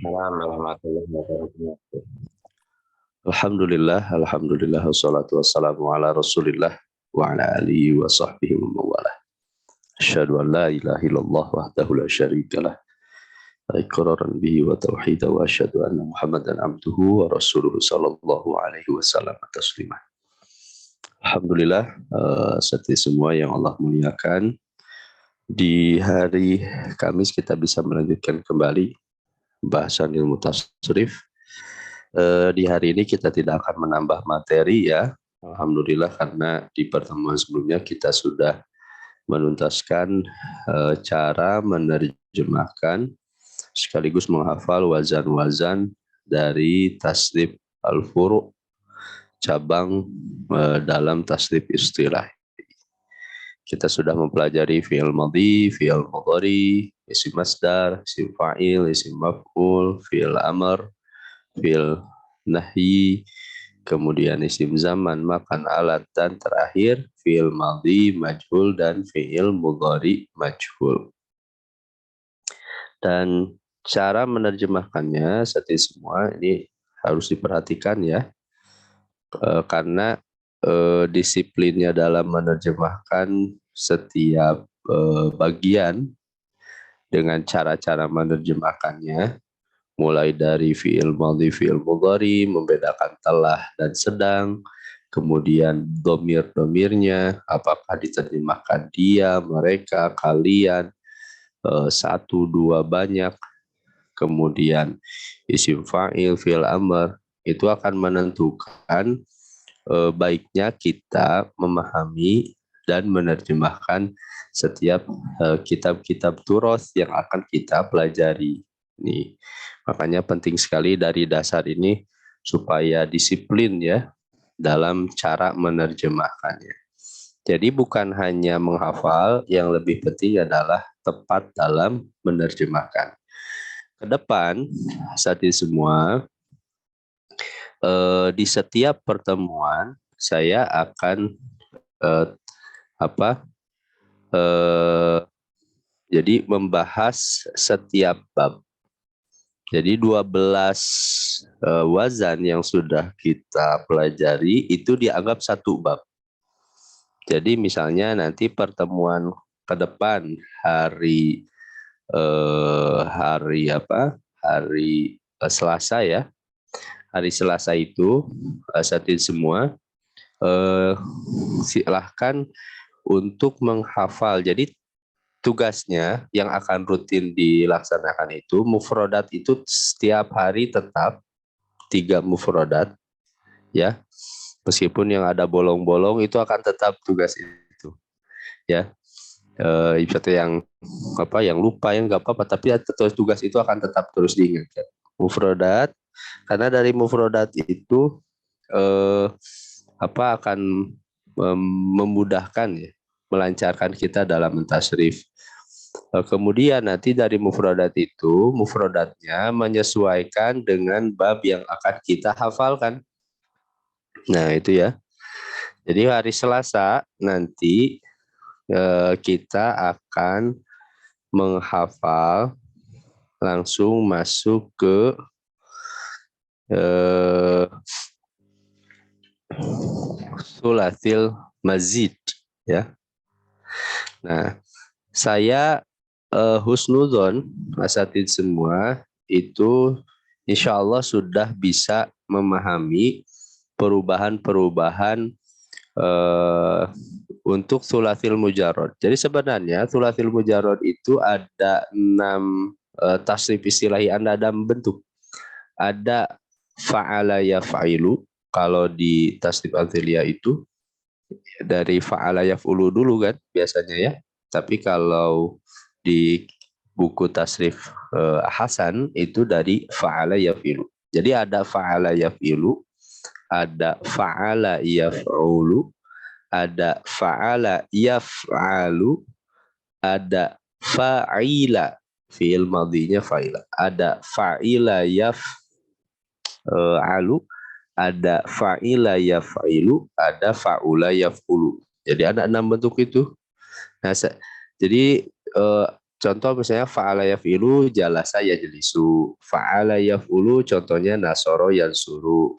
Waalaikumsalam warahmatullahi wabarakatuh. Alhamdulillah, wassalatu wassalamu ala rasulillah wa ala alihi wa sahbihi wa mawalah. Asyhadu an la ilaha illallah wahdahu la syarikalah iqraran bihi wa tauhida wa asyhadu anna Muhammadan abduhu wa rasuluhu sallallahu alaihi wasallam taslima. Alhamdulillah, seperti semua yang Allah muliakan, di hari Kamis kita bisa melanjutkan kembali bahasan ilmu tasrif. Di hari ini kita tidak akan menambah materi ya, alhamdulillah, karena di pertemuan sebelumnya kita sudah menuntaskan cara menerjemahkan sekaligus menghafal wazan-wazan dari tasrif al-furu' cabang dalam tasrif istilah. Kita sudah mempelajari fi'il madhi, fi'il mudhari, isim masdar, isim fa'il, isim maf'ul, fi'il amr, fi'il nahyi, kemudian isim zaman, makan, alat, dan terakhir fi'il madhi, majhul, dan fi'il mudhari majhul. Dan cara menerjemahkannya seperti semua ini harus diperhatikan ya, karena disiplinnya dalam menerjemahkan setiap bagian dengan cara-cara menerjemahkannya, mulai dari fi'il madhi, fi'il mudhari, membedakan telah dan sedang, kemudian domir-domirnya, apakah diterjemahkan dia, mereka, kalian, satu, dua, banyak, kemudian isim fa'il, fi'il amr, itu akan menentukan baiknya kita memahami dan menerjemahkan setiap kitab-kitab turos yang akan kita pelajari. Nih, makanya penting sekali dari dasar ini supaya disiplin ya dalam cara menerjemahkannya. Jadi bukan hanya menghafal, yang lebih penting adalah tepat dalam menerjemahkan. Ke depan, saat ini semua, di setiap pertemuan saya akan jadi membahas setiap bab. Jadi 12 wazan yang sudah kita pelajari itu dianggap satu bab. Jadi misalnya nanti pertemuan ke depan hari Selasa ya. Hari Selasa itu satin semua silahkan untuk menghafal. Jadi tugasnya yang akan rutin dilaksanakan itu, mufrodat itu setiap hari tetap 3 mufrodat ya, meskipun yang ada bolong-bolong itu akan tetap tugas itu ya. Seperti yang lupa yang nggak apa-apa, tapi tugas itu akan tetap terus diingatkan mufrodat, karena dari mufrodat itu akan memudahkan ya, melancarkan kita dalam mentasrif. Kemudian nanti dari mufrodat itu, mufrodatnya menyesuaikan dengan bab yang akan kita hafalkan. Nah itu ya. Jadi hari Selasa nanti kita akan menghafal, langsung masuk ke Sulatil Mazid ya. Nah, saya husnudzon asatid semua itu insya Allah sudah bisa memahami perubahan-perubahan untuk Thulathil Mujarrad. Jadi sebenarnya Thulathil Mujarrad itu ada 6 tasrif istilahi Anda dalam bentuk. Ada fa'ala yaf'ilu, kalau di tasrif al-thiliyah itu dari fa'ala yaf'ulu dulu kan biasanya ya. Tapi kalau di buku tasrif Hasan itu dari fa'ala yaf'ilu. Jadi ada fa'ala yaf'ilu, ada fa'ala yaf'ulu, ada fa'ala yaf'alu, ada fa'ila, fi'il madhinya fa'ila, ada fa'ila yaf'alu, ada fa'ila yaf'ilu, ada fa'ula yaf'ulu. Jadi ada 6 bentuk itu. Nah, jadi contoh misalnya fa'ala yaf'ilu jalasa yajlisu. Fa'ala yaf'ulu contohnya nasoro yansuru.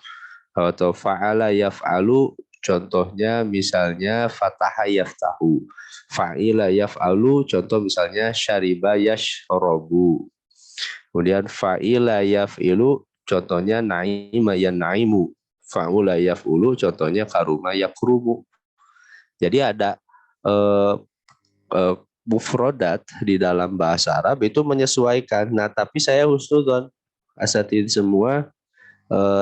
Atau fa'ala yaf'alu contohnya misalnya fataha yaftahu. Fa'ila yaf'alu contoh misalnya syariba yashrobu. Kemudian fa'ila yaf'ilu contohnya na'ima yan'imu. Fa'ula yaf'ulu contohnya karuma yakrumu. Jadi ada mufrodat di dalam bahasa Arab itu menyesuaikan. Nah, tapi saya husnudon asatidz semua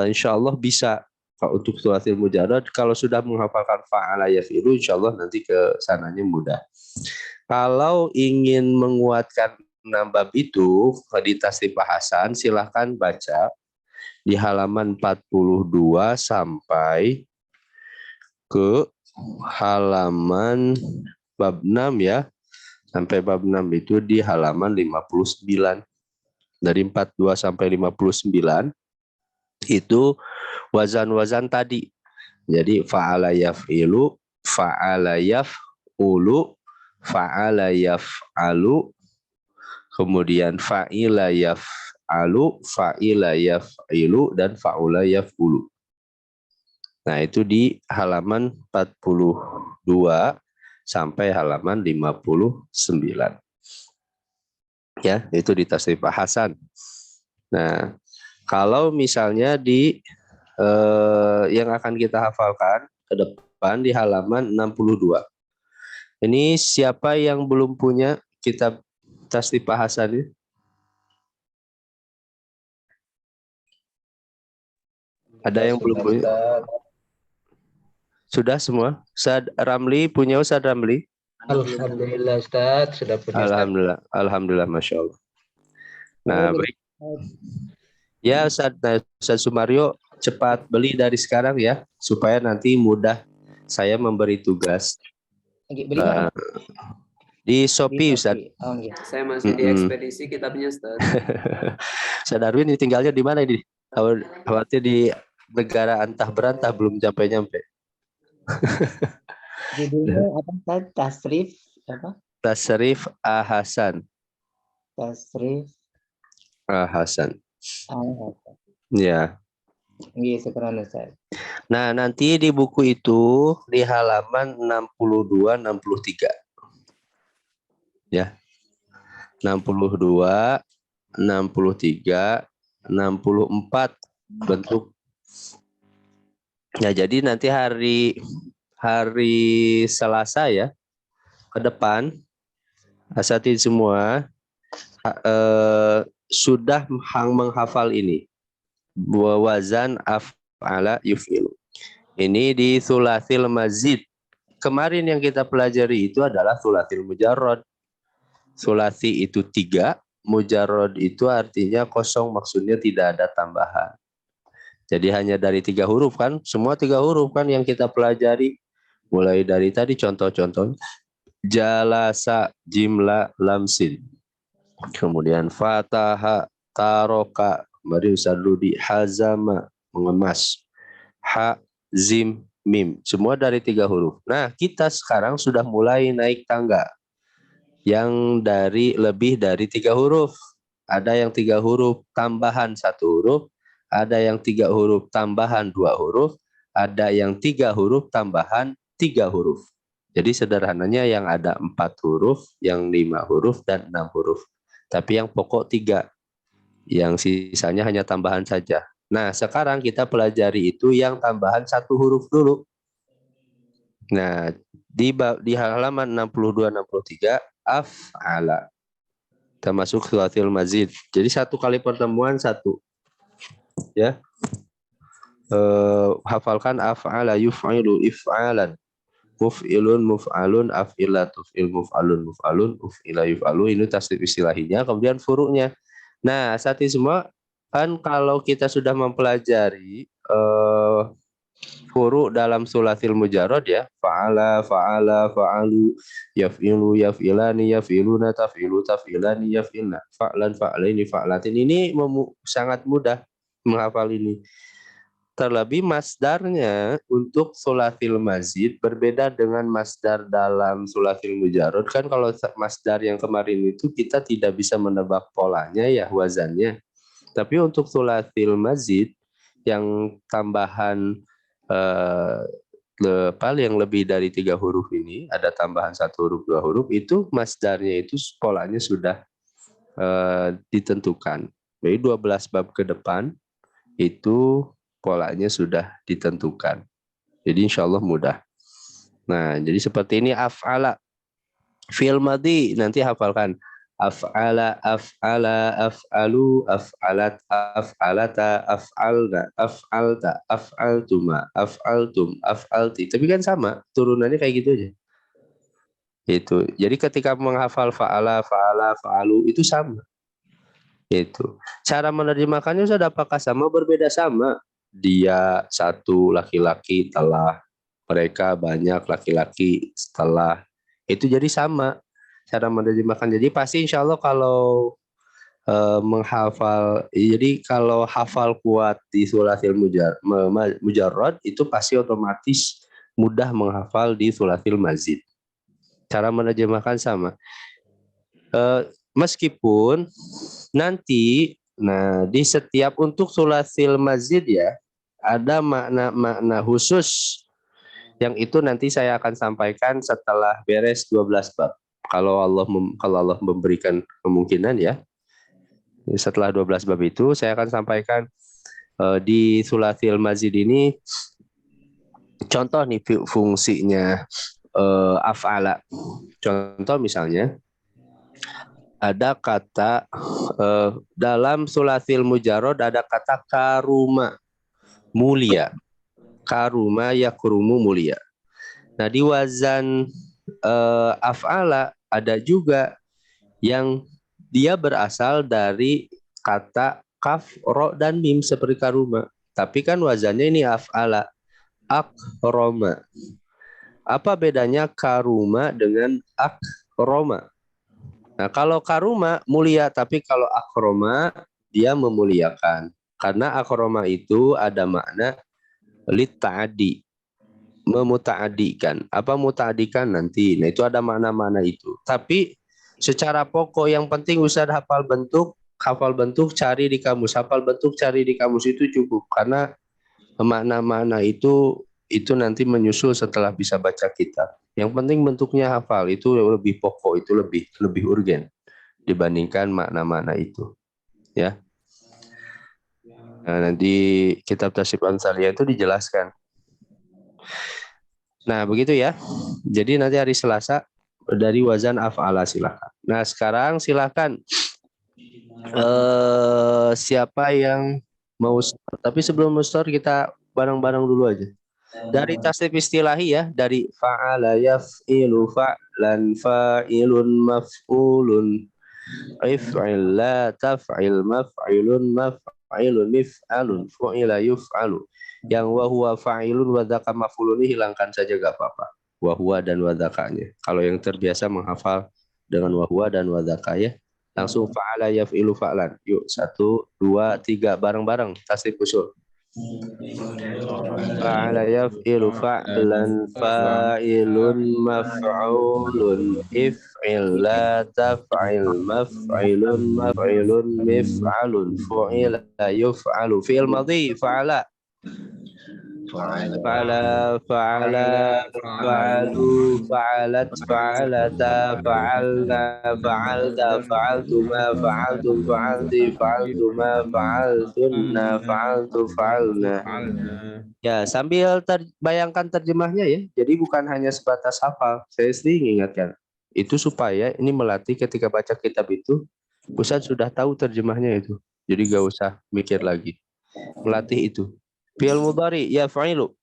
insya Allah bisa untuk thulathil mujarrad. Kalau sudah menghafalkan fa'ala yaf'ilu insya Allah nanti ke sananya mudah. Kalau ingin menguatkan nambab itu di tasrif bahasan silahkan baca di halaman 42 sampai ke halaman bab 6 ya. Sampai bab 6 itu di halaman 59. Dari 42 sampai 59 itu wazan-wazan tadi. Jadi fa'ala yaf'ilu, fa'ala yaf'ulu, fa'ala yaf'alu, kemudian fa'ila yaf'alu, fa'ila yaf'ilu, dan fa'ula yaf'ulu. Nah, itu di halaman 42 sampai halaman 59. Ya, itu di tasrif bahasan. Nah, kalau misalnya di yang akan kita hafalkan ke depan di halaman 62. Ini siapa yang belum punya kitab tasrif bahasan ini? Ada yang belum punya? Sudah semua? Ustaz Ramli punya Ustaz Ramli? Alhamdulillah Ustaz, sudah punya Ustaz. Alhamdulillah, alhamdulillah, masya Allah. Nah, baik. Ya Ustaz Sumario, cepat beli dari sekarang ya, supaya nanti mudah saya memberi tugas. Beli mana? Di Shopee Ustaz. Oh, iya. Saya masih di ekspedisi kitabnya Ustaz. Ustaz Darwin ini tinggalnya di mana ini? Khawatir di negara antah berantah belum nyampe-nyampe. Judulnya apa Ustaz? Tasrif apa? Tasrif Ahasan. Tasrif Ahasan. Ahasan. Ya. Iya, sekarang Ustaz. Nah, nanti di buku itu di halaman 62 63. Ya. 62, 63, 64 bentuk. Ya, jadi nanti hari Selasa ya ke depan asatidz semua sudah menghafal ini. Wazan af'ala yuf'ilu. Ini di thulathil mazid. Kemarin yang kita pelajari itu adalah thulathil mujarrad. Thulathi itu 3, mujarrad itu artinya kosong, maksudnya tidak ada tambahan. Jadi hanya dari 3 huruf kan, semua 3 huruf kan yang kita pelajari. Mulai dari tadi contoh-contoh. Jalasa, jimla, lamsin. Kemudian fataha, taroka, mari Ustaz Ludi, hazama, mengemas. Ha, zim, mim. Semua dari 3 huruf. Nah, kita sekarang sudah mulai naik tangga. Yang dari lebih dari 3 huruf. Ada yang 3 huruf tambahan 1 huruf. Ada yang 3 huruf tambahan 2 huruf. Ada yang 3 huruf tambahan 3 huruf. Jadi sederhananya yang ada 4 huruf, yang 5 huruf, dan 6 huruf. Tapi yang pokok 3. Yang sisanya hanya tambahan saja. Nah, sekarang kita pelajari itu yang tambahan 1 huruf dulu. Nah, di halaman 62-63, af'ala. Termasuk thulathil mazid. Jadi 1 kali pertemuan 1. Ya. Hafalkan af'ala yuf'ilu if'alan. Muf'ilun muf'alun af'ila tuf'il muf'alun muf'alun uf'ila yuf'alu. Ini tasrif istilahinya. Kemudian furu'nya. Nah, saat ini semua kan kalau kita sudah mempelajari furu dalam thulathil mujarrad ya, fa'ala, fa'ala, fa'alu, yaf'ilu, yaf'ilani, yaf'iluna, taf'ilu, taf'ilani, yaf'ilna, fa'lan, fa'laini, fa'latin. Ini sangat mudah menghafal ini. Terlebih masdarnya untuk sulasil mazid berbeda dengan masdar dalam sulasil mujarrad. Kan kalau masdar yang kemarin itu kita tidak bisa menebak polanya ya, wazannya. Tapi untuk sulasil mazid yang tambahan yang lebih dari 3 huruf ini, ada tambahan 1 huruf 2 huruf, itu masdarnya itu polanya sudah ditentukan. Jadi 12 bab ke depan itu polanya sudah ditentukan. Jadi insya Allah mudah. Nah, jadi seperti ini af'ala. Fi'il madhi, nanti hafalkan. Af'ala, af'ala, af'alu, af'alat, af'alata, af'alna, af'alta, af'altuma, af'altum, af'alti. Tapi kan sama, turunannya kayak gitu aja. Itu. Jadi ketika menghafal fa'ala, fa'ala, fa'alu, itu sama. Itu. Cara menerjemahkannya sudah apakah sama? Berbeda sama. Dia satu laki-laki telah, mereka banyak laki-laki setelah. Itu jadi sama cara menerjemahkan. Jadi pasti insya Allah kalau menghafal, jadi kalau hafal kuat di sulasil mujarrad itu pasti otomatis mudah menghafal di sulasil mazid. Cara menerjemahkan sama. Meskipun nanti, nah di setiap untuk sulasil mazid ya, ada makna-makna khusus yang itu nanti saya akan sampaikan setelah beres 12 bab. Kalau Allah memberikan kemungkinan ya. Setelah 12 bab itu saya akan sampaikan di sulasil mazid ini contoh nih fungsinya af'ala. Contoh misalnya ada kata dalam sulasil mujarrad ada kata karuma, mulia. Karuma yakrumu, mulia. Nah di wazan af'ala ada juga yang dia berasal dari kata kaf, ro, dan mim seperti karuma. Tapi kan wazannya ini af'ala, akroma. Apa bedanya karuma dengan akroma? Nah kalau karuma mulia, tapi kalau akroma dia memuliakan. Karena akroma itu ada makna litta'adi, memuta'adikan. Apa muta'adikan nanti? Nah itu ada makna-makna itu. Tapi secara pokok yang penting Ustaz hafal bentuk cari di kamus. Hafal bentuk cari di kamus itu cukup. Karena makna-makna itu nanti menyusul setelah bisa baca kitab. Yang penting bentuknya hafal, itu lebih pokok, itu lebih urgen dibandingkan makna-makna itu. Ya. Nah, nanti kitab Tasyib Ansariyah itu dijelaskan. Nah, begitu ya. Jadi nanti hari Selasa dari wazan af'ala silakan. Nah, sekarang silakan siapa yang mau start. Tapi sebelum start kita bareng-bareng dulu aja. Dari tasrif istilahi ya, dari fa'ala yaf'ilu fa'lan fa'ilun maf'ulun if'il la taf'il maf'ilun maf'ilun mif'alun fu'ila yuf'alu. Yang wa huwa fa'ilun wa dzaka maf'ulun hilangkan saja gak apa-apa. Wa huwa dan wa dzakanya. Kalau yang terbiasa menghafal dengan wa huwa dan wa dzaka ya, langsung fa'ala yaf'ilu fa'lan. Yuk 1 2 3 bareng-bareng tasrif usul. Fa'ala yaf'ilu fa'lan fa'ilun maf'ulun if'il la taf'il maf'ilun maf'ilun mif'alun fu'ila yuf'alu. Fi'il madhi fa'ala fa'ala fa'alu fa'alat fa'alata fa'alna fa'alta fa'altuma fa'altum fa'alti fa'altuma fa'altunna fa'altu fa'alna. Ya, sambil bayangkan terjemahnya ya. Jadi bukan hanya sebatas hafal. Saya sering ingatkan. Itu supaya ini melatih ketika baca kitab itu, Ustaz sudah tahu terjemahnya itu. Jadi gak usah mikir lagi. Melatih itu. Fi'il mudhari yaf'ilu.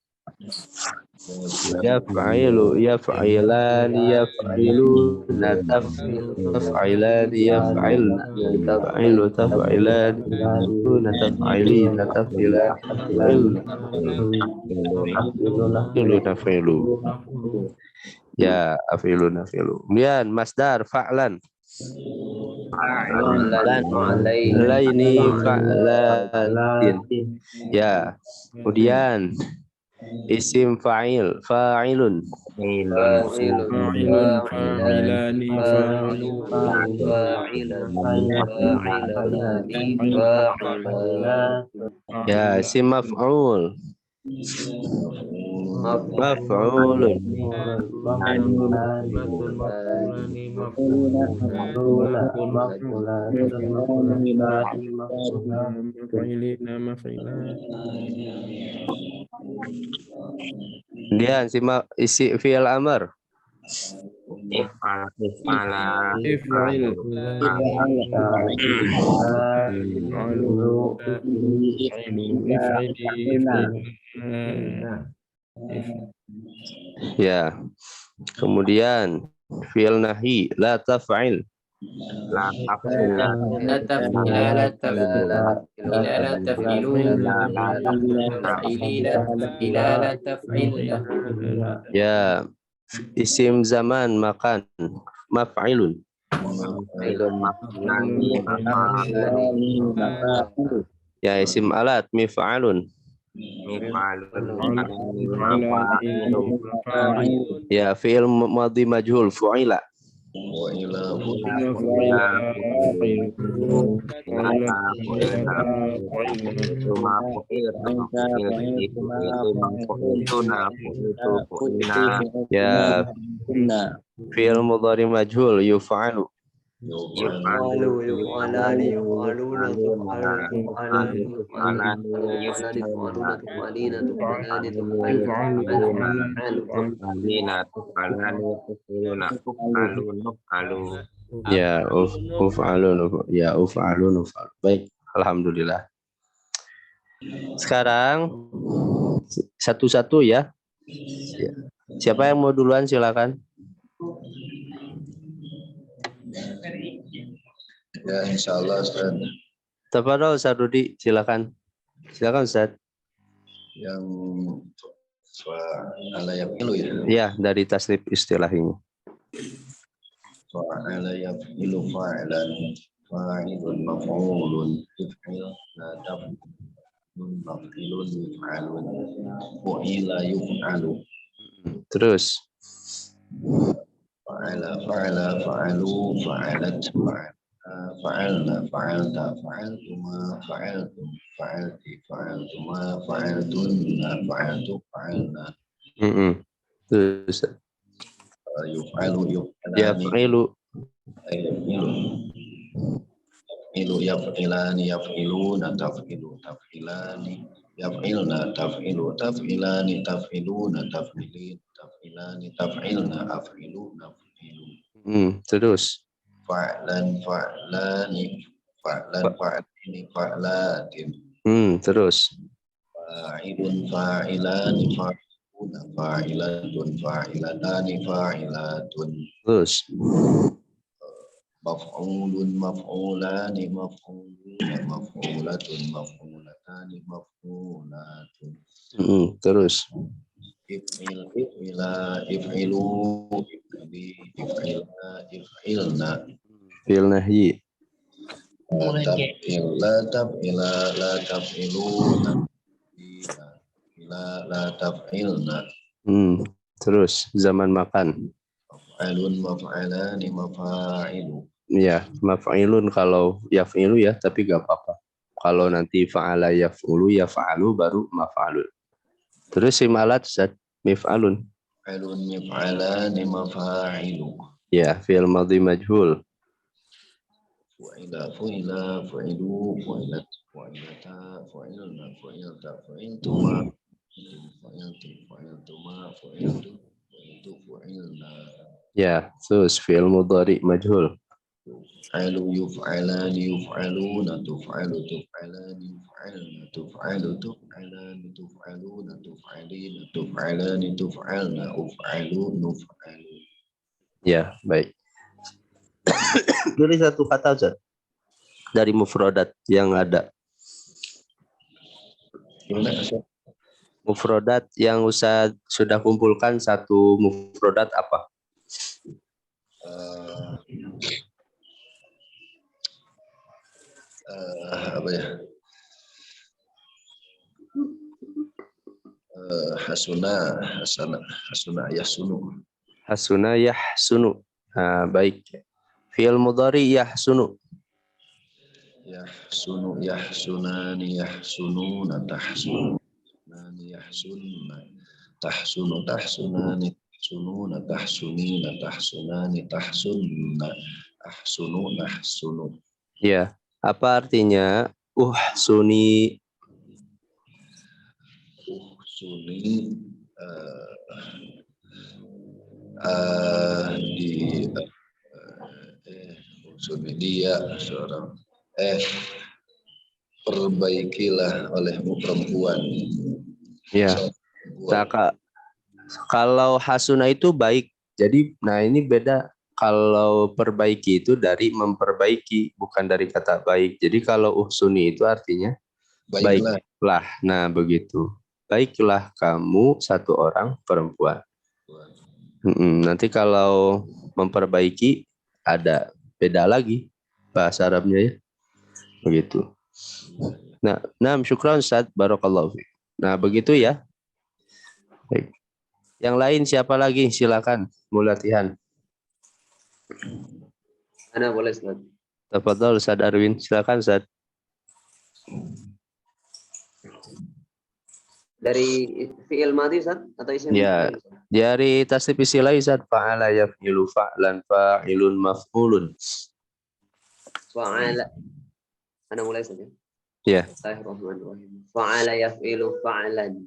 Yaf'ilu, yaf'ilan, yaf'iluna, taf'ilan, yaf'ilna, taf'ilu, taf'ilan, taf'ilina, taf'ilan, taf'ilu. Ya, afilu nafilu. Kemudian masdar fa'lan. Laini fa'latin. Ya. Kemudian isim fa'ilun. فاعل فاعلان فاعل فاعلان فاعلة فاعلان Ya, isim maf'ul. Maf'ulun. Kemudian isi fi'il amr. Ya. Kemudian fi'il nahi la taf'il. لا تفعل لا تفعلوا تفعلي لا تفعلا لا تفعل Ya. Isim zaman makan maf'ilun. Ya, isim alat mif'alun. Ya, fi'il madhi majhul fu'ila. Ya, fi'il mudhari majhul yuf'alu. يفعلان يفعلون تفعل تفعلان يفعلان يفعلون تفعلين تفعلان تفعل Ya, uf'alun. Baik, alhamdulillah. Sekarang satu-satu ya. Siapa yang mau duluan silakan. Ya, insyaallah Ustaz. Tafadhol Ustaz Rudi, silakan. Silakan Ustaz. Yang fa'ala yafilu ya. Ya, dari tasrif istilah ini. Fa'ala yafilu fa'ilan fa'ilun maf'ulun yuf'il la taf'ilun maf'ilun yuf'alun fu'ila yuf'alu. Terus Fa'ala fa'alu fa'alat fa'alna fa'alta fa'altuma fa'altum fa'alti fa'altuma fa'altunna fa'altu fa'alna. Terus Yuf'alu yaf'ilu. Yaf'ilani yaf'iluna taf'ilu taf'ilani yaf'ilna taf'ilu taf'ilani taf'iluna taf'ilin taf'ilani taf'ilna af'ilu naf'ilu. Terus Fa'lan fa'lani fa'lan fa'lini fa'latin. Terus Fa'ilun fa'ilani fa'iluna fa'ilatun fa'ilatani fa'ilatun. Terus Maf'ulun maf'ulani maf'uluna maf'ulatun maf'ulatani maf'ulatun. Terus If'il if'ila if'ilu if'ili if'ilna if'ilna. fi'il nahyi. Tab'il la tab'ila la tab'ilu la tab'ilna. Terus zaman makan. Maf'alun maf'alani mafa'ilu. Ya, maf'ilun kalau yaf'ilu ya, tapi gak apa-apa. Kalau nanti fa'ala yaf'ulu yaf'alu baru maf'alun. Terus imalat Ustaz, mif'alun. Maf'alun mif'alani mafa'ilu. Ya, fi'il madhi majhul. Fu'ila fu'ila fu'ilu fu'ilat fu'ilata fu'ilna fu'ilta fu'iltuma fu'iltu fu'iltuma fu'iltu fu'iltu fu'ilna. Ya, terus fi'il mudhari majhul. Yuf'alu yuf'alani yuf'aluna tuf'alu tuf'alani yuf'alna tuf'alu tuf'alani tuf'aluna tuf'alina tuf'alani tuf'alna uf'alu nuf'alu. Ya, baik. Pilih satu kata Ustaz dari mufradat yang ada. Mufradat yang Ustaz sudah kumpulkan satu mufradat apa? apa ya? Hasuna yahsunu. Hasuna yahsunu. Nah, baik. Fi'il mudhari yahsunu. Yahsunani yahsununa tahsunani yahsunna tahsunu tahsunani tahsununa tahsunina tahsunani tahsunna ahsunu nahsunu. Ya, apa artinya uhsuni? Uhsuni uhsuni dia seorang perbaikilah olehmu perempuan. Ya. Nah, kalau hasuna itu baik. Jadi, nah ini beda. Kalau perbaiki itu dari memperbaiki, bukan dari kata baik. Jadi kalau uhsuni itu artinya baiklah. Nah begitu. Baiklah kamu satu orang perempuan. Nanti kalau memperbaiki ada beda lagi bahasa Arabnya ya. Begitu. Nah, syukran Ustaz, barakallahu fiik. Nah, begitu ya. Baik. Yang lain siapa lagi? Silakan mau latihan. Ana boleh Ustaz. Tafadhol Ustaz Arwin, silakan Ustaz. Dari fi'il madhi Ustaz atau isim? Ya, dari tasrif istilah Ustaz, fa'ala yaf'ilu fa'lan fa'ilun maf'ulun. Fa'ala. Ana mulai saja. Ya. Bismillahirrahmanirrahim. Fa'ala yaf'ilu fa'lan.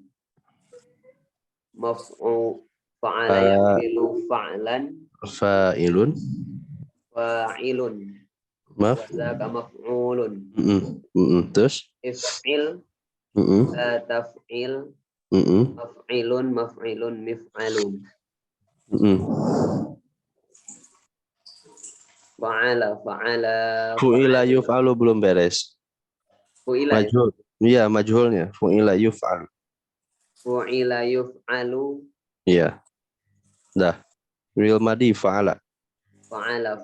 Fa'ala yaf'ilu fa'lan. Fa'ilun. Fa'ilun. Zaka maf'ulun. Terus? If'il. Taf'il. Maf'ilun, maf'ilun, mif'alun. Fa'ala. Fu'ila yuf'alu belum beres. Fu'ila. Majhul. Iya, majhulnya. Fu'ila yuf'alu. Fu'ila yuf'alu. Iya. Dah. Fi'il madhi fa'ala. Fa'ala,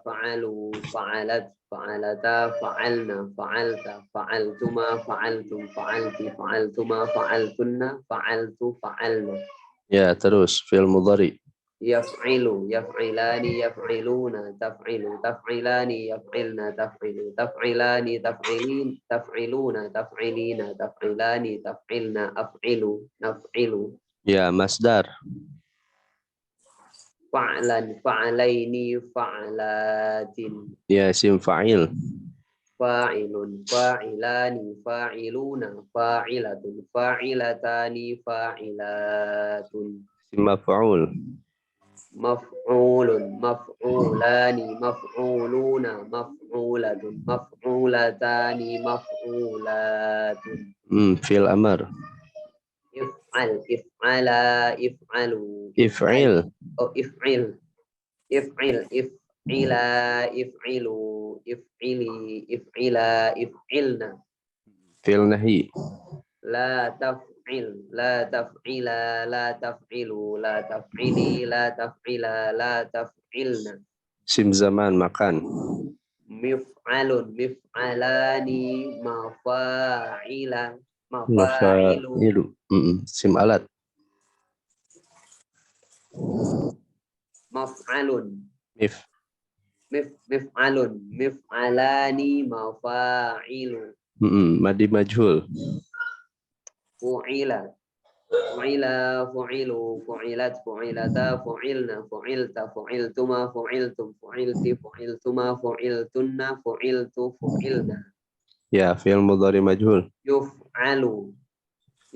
fa'alu, fa'alat, fa'alata, fa'alna, fa'alta, fa'altuma, fa'altum, fa'alti, fa'altuma, fa'altunna, fa'altu, fa'alna. Ya, terus fi'il mudhari. Yaf'ilu, yaf'ilani, yaf'iluna, taf'ilu, taf'ilani, yaf'ilna, taf'ilu, taf'ilani, taf'ilin, taf'iluna, taf'ilina, taf'ilani, taf'ilna, af'ilu, naf'ilu. Ya, masdar. Fa'lan, fa'laini, fa'latin. Ya, isim fa'il. Fa'ilun, fa'ilani, fa'iluna, fa'ilatun, fa'ilatani, fa'ilatun. Isim maf'ul. Maf'ulun, maf'ulani, maf'uluna, maf'ulatun, maf'ulatani, maf'ulatun. Fi'il amr. If'al, if'ala, if'alu. If'il. Oh, if'il. If'il, if'ila, if'ilu, if'ili, if'ila, if'ilna. Fi'il nahi. La taf'il, la taf'ila, la taf'ilu, la taf'ili, la taf'ila, la taf'ilna. Isim zaman makan. Mif'alun, mif'alani, mafa'ila, mafa'ilu. Mafa'ilu. Isim alat. Maf'alun. Mif. Mif'alun, mif'alani, mafa'ilu. Madi majhul. Fu'ila, fu'ila, fu'ilu, fu'ilat, fu'ilata, fu'ilna, fu'ilta, fu'iltuma, fu'iltum, fu'ilti, fu'iltuma, fu'iltunna, fu'iltu, fu'ilna. Ya, fi'il mudhari majhul. Yuf'alu,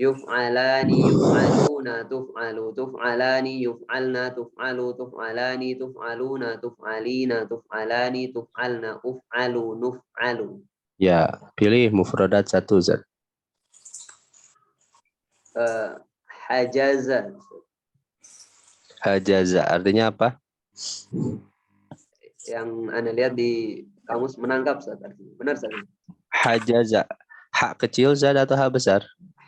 yuf'alani, yuf'aluna, tuf'alu, tuf'alani, yuf'alna, tuf'alu, tuf'alani, tuf'aluna, tuf'alina, tuf'alani, tuf'alna, uf'alu, nuf'alu. Ya, pilih mufradat satu Zat. Hajaza. Hajaza artinya apa? Yang Anda lihat di kamus menangkap Ustaz. Benar Ustaz? Hajaza. Ha kecil Zat atau ha besar?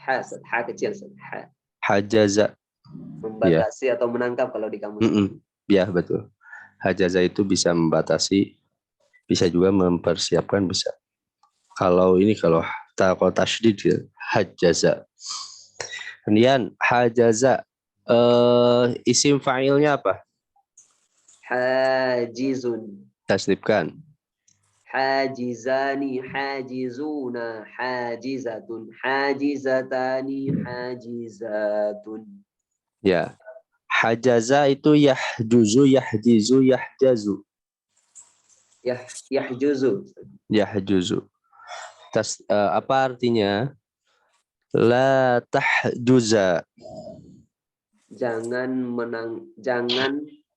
Ha, Ustaz. Ha kecil Ustaz. Ha. Hajaza. Membatasi atau menangkap kalau di kamus. Ya, betul. Hajaza itu bisa membatasi, bisa juga mempersiapkan, bisa. Kalau tasydid ya, hajaza. Kemudian hajaza, isim fa'ilnya apa? Hajizun. Tasdibkan. Hajizani, hajizuna, hajizatun, hajizatani, hajizatun. Ya. Hajaza itu yahjuzu, yahjizu, yahjazu. Yahjuzu. Yahjuzu. Apa artinya? La tahjuza. Jangan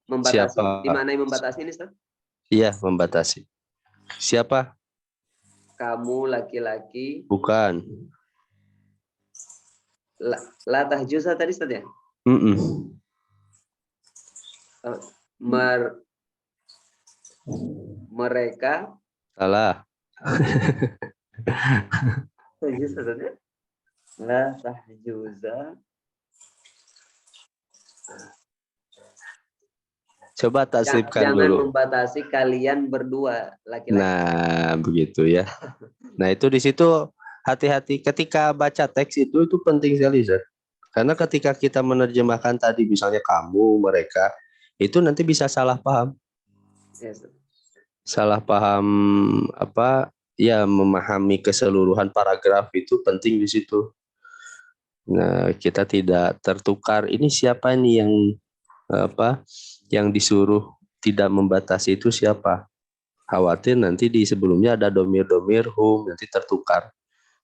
membatasi. Siapa? Di mana yang membatasi ini, Ustaz? Iya, membatasi. Siapa? Kamu laki-laki. Bukan. La tahjuza tadi, Ustaz ya? Mereka. Salah. Tahjuza Ustaz ya? La tahjuza. Coba tasrifkan Jangan dulu. membatasi kalian berdua laki-laki. Nah, begitu ya. Nah, itu di situ hati-hati ketika baca teks itu penting sekali, Zat. Karena ketika kita menerjemahkan tadi misalnya kamu, mereka, itu nanti bisa salah paham. Yes. Salah paham apa? Ya, memahami keseluruhan paragraf itu penting di situ. Nah, kita tidak tertukar. Ini siapa nih yang disuruh tidak membatasi itu siapa? Khawatir nanti di sebelumnya ada domir-domir hum, nanti tertukar.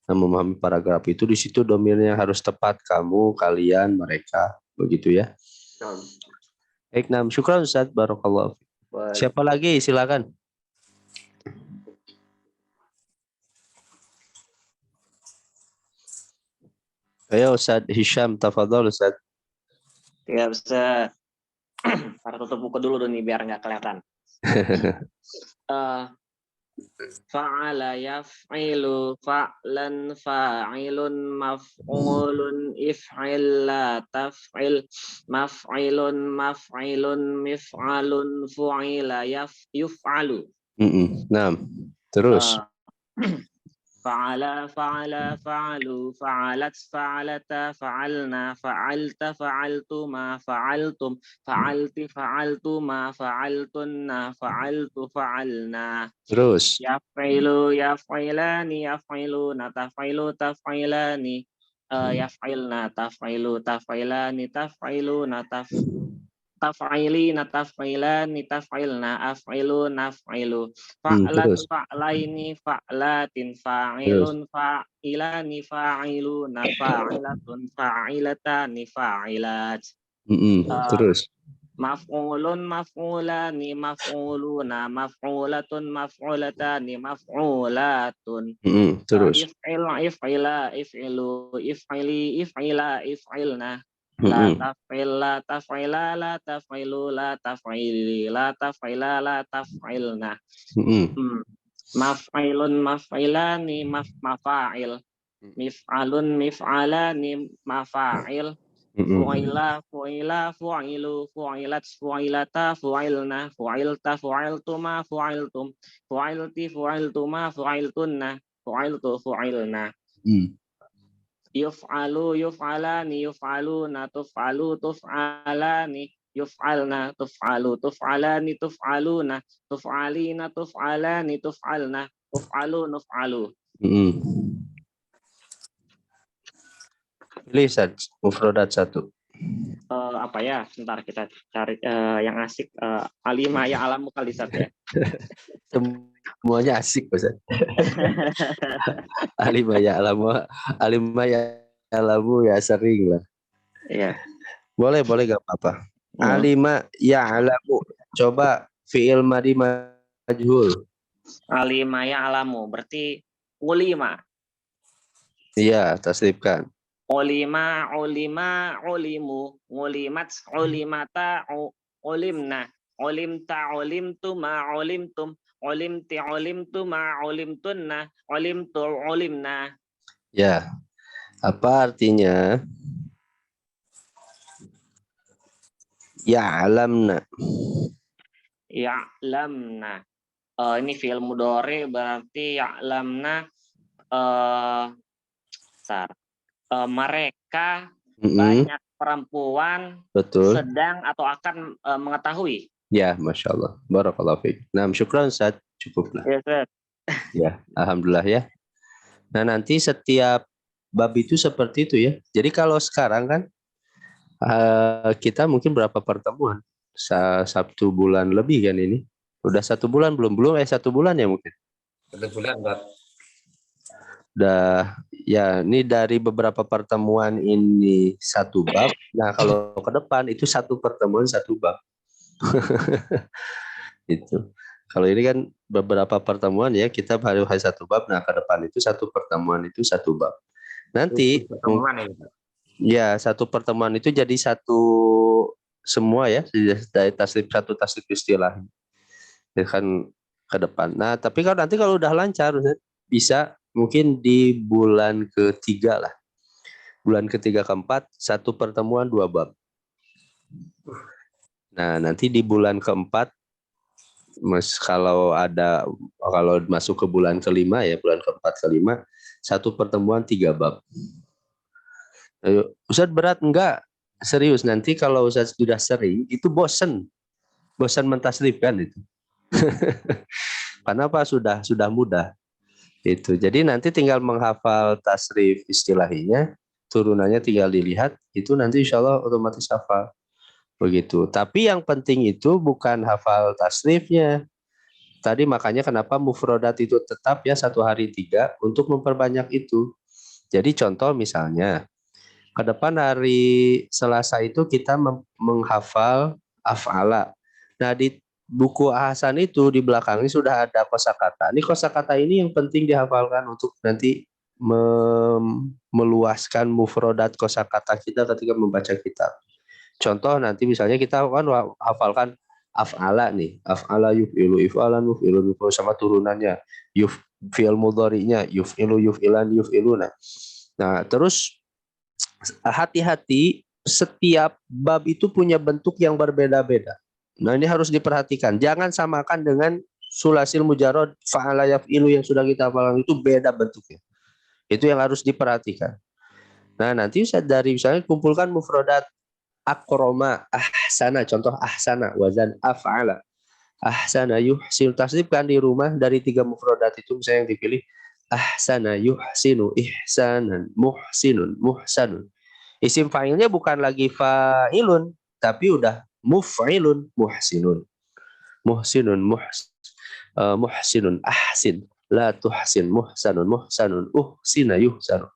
Nah, memahami paragraf itu di situ domirnya harus tepat, kamu, kalian, mereka, begitu ya. Baik, syukran Ustaz, barakallahu. Siapa lagi? Silakan. Ayo Ustaz Hisham, tafadhol Ustaz. Ya Ustaz. Para tutup buku dulu nih biar nggak kelihatan. Fa'ala yaf'ilu fa'lan fa'ilun maf'ulun if'il la taf'il maf'ilun maf'ilun mif'alun fu'ila yuf'alu. Nah, terus. Fa'ala fa'ala fa'alu fa'alat fa'alata fa'alna fa'alta fa'altuma fa'altum fa'alti fa'altuma fa'altunna fa'altu fa'alna. Terus. Yaf'ilu yaf'ilani yaf'iluna taf'ilu taf'ilani yaf'ilna taf'ilu taf'ilani taf'iluna taf'ilina taf'ilani taf'ilna af'ilu naf'ilu fa'lat fa'laini fa'latin fa'ilun fa'ilani fa'iluna fa'ilatun fa'ilatani fa'ilat. Terus Maf'ulun maf'ulani maf'uluna maf'ulatun maf'ulatani maf'ulatun. Terus If'ila if'ilu if'ili if'ila if'ilna. La taf'ila la taf'ilu la taf'ili la taf'ila la taf'ilna. Maf'ilun maf'ilani mafa'il. Mif'alun mif'alani mafa'il. Fu'ila fu'ilu fu'ilat fu'ilata fu'ilna fu'ilta fu'iltuma fu'iltum fu'ilti fu'iltuma fu'iltunna fu'iltu fu'ilna. Yuf'alu yuf'alani yuf'aluna tuf'alu tuf'alani yuf'alna tuf'alu tuf'alani tuf'aluna tuf'alina tuf'alani tuf'alna tuf'alu nuf'alu. Pilih mufradat satu. Apa ya? Sebentar kita cari yang asik. Alima ya alamu kali Ustaz ya. Semuanya asik Ustaz. Alima ya alamu ya sering lah. Iya. Boleh gak apa-apa. Alima ya alamu. Coba fi'il madhi majhul. Alima ya alamu berarti ulima. Iya, tasrifkan. Ulima ulimu ulimat ulimata ulimna ulimta ulimtuma ulimtum ulimti ulimtuma ulimtunna ulimtu ulimna. Ya. Apa artinya? Ya'lamna. Ya'lamna. Ini fi'il mudhari berarti ya'lamna eh mereka Mm-mm, banyak perempuan betul. sedang atau akan mengetahui. Ya, Masya Allah. Barakallahu fiik. Nah, syukran Ustaz. Cukuplah. Ya, Ustaz. Ya, alhamdulillah ya. Nah, nanti setiap bab itu seperti itu ya. Jadi kalau sekarang kan kita mungkin berapa pertemuan? Sabtu bulan lebih kan ini. Udah 1 bulan belum 1 bulan ya mungkin. 1 bulan, Pak. Udah ya, ini dari beberapa pertemuan ini 1 bab. Nah, kalau ke depan itu 1 pertemuan 1 bab. Itu. Kalau ini kan beberapa pertemuan ya, kita baru 1 bab. Nah, ke depan itu 1 pertemuan itu 1 bab. Nanti Pertemuan ya, Pak. ya 1 pertemuan itu jadi satu semua ya, dari tasrif satu tasrif istilah. Ya kan ke depan. Nah, tapi kalau nanti kalau udah lancar bisa mungkin di bulan ketiga lah. Bulan ketiga keempat 1 pertemuan 2 bab. Nah, nanti di bulan keempat kalau masuk ke bulan kelima ya, bulan keempat kelima 1 pertemuan 3 bab. Ustaz berat enggak? Serius, nanti kalau Ustaz sudah sering itu bosan mentasrifkan itu. Karena apa, sudah mudah itu. Jadi nanti tinggal menghafal tasrif istilahinya, turunannya tinggal dilihat, itu nanti insya Allah otomatis hafal begitu. Tapi yang penting itu bukan hafal tasrifnya. Tadi makanya kenapa mufrodat itu tetap ya 1 hari 3 untuk memperbanyak itu. Jadi contoh misalnya ke depan hari Selasa itu kita menghafal af'ala. Nah, di buku Ahsan itu di belakangnya sudah ada kosakata. Ini kosakata ini yang penting dihafalkan untuk nanti meluaskan mufrodat kosakata kita ketika membaca kitab. Contoh nanti misalnya kita kan hafalkan af'ala nih, af'ala yuf'ilu, if'alan yuf'ilu sama turunannya, fi'il mudhari'nya, yuf'ilu, yuf'ilan, yuf'iluna. Nah, terus hati-hati, setiap bab itu punya bentuk yang berbeda-beda. Nah, ini harus diperhatikan. Jangan samakan dengan sulasil mujarrad fa'ala yaf'ilu yang sudah kita hafalkan, itu beda bentuknya. Itu yang harus diperhatikan. Nah, nanti dari misalnya kumpulkan mufradat akroma, ahsana, contoh ahsana, wazan af'ala. Ahsana yuhsinu, tasrifkan di rumah dari 3 mufradat itu misalnya yang dipilih ahsana yuhsinu, ihsanan, muhsinun, muhsanun. Isim fa'ilnya bukan lagi fa'ilun, tapi udah muf'ilun, muhsinun. Muhsinun, muhsinun, ahsin, la tuhsin, muhsanun, muhsanun, uhsina, yuhsanun.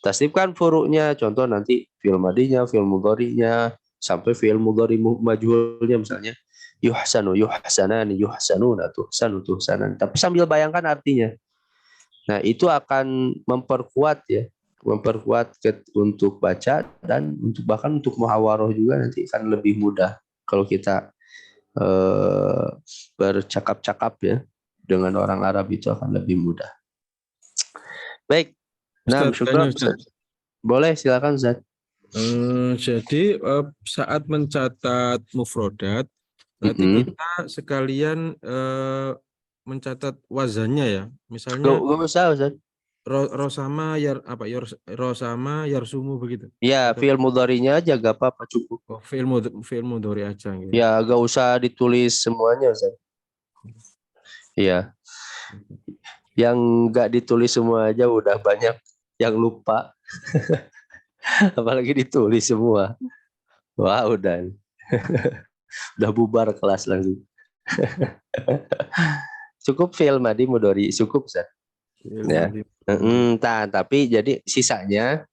Tasrifkan furuknya, contoh nanti fi'il madinya, fi'il mudhari'nya, sampai fi'il mudhari majhulnya misalnya. Yuhsanu, yuhsanani, yuhsanuna, tuhsanu, tuhsanan. Tapi sambil bayangkan artinya. Nah, itu akan memperkuat untuk baca dan bahkan untuk muhawarah juga nanti akan lebih mudah kalau kita bercakap-cakap ya dengan orang Arab, itu akan lebih mudah. Baik. Nah, syukran. Boleh, silakan Ustaz. Jadi saat mencatat mufrodat berarti kita sekalian mencatat wazannya ya. Misalnya Gak usah Ustaz. Rosama Rosama yarsumu begitu. Ya, fi'il mudhari'nya aja gak apa-apa, cukup. Oh, fi'il mudhari aja gitu. Ya, gak usah ditulis semuanya Ustaz. Iya. Yang gak ditulis semua aja udah banyak yang lupa. Apalagi ditulis semua. Wah, udah. Udah bubar kelas langsung. Cukup fi'il madi mudhari, cukup Ustaz. Ya. Tapi jadi sisanya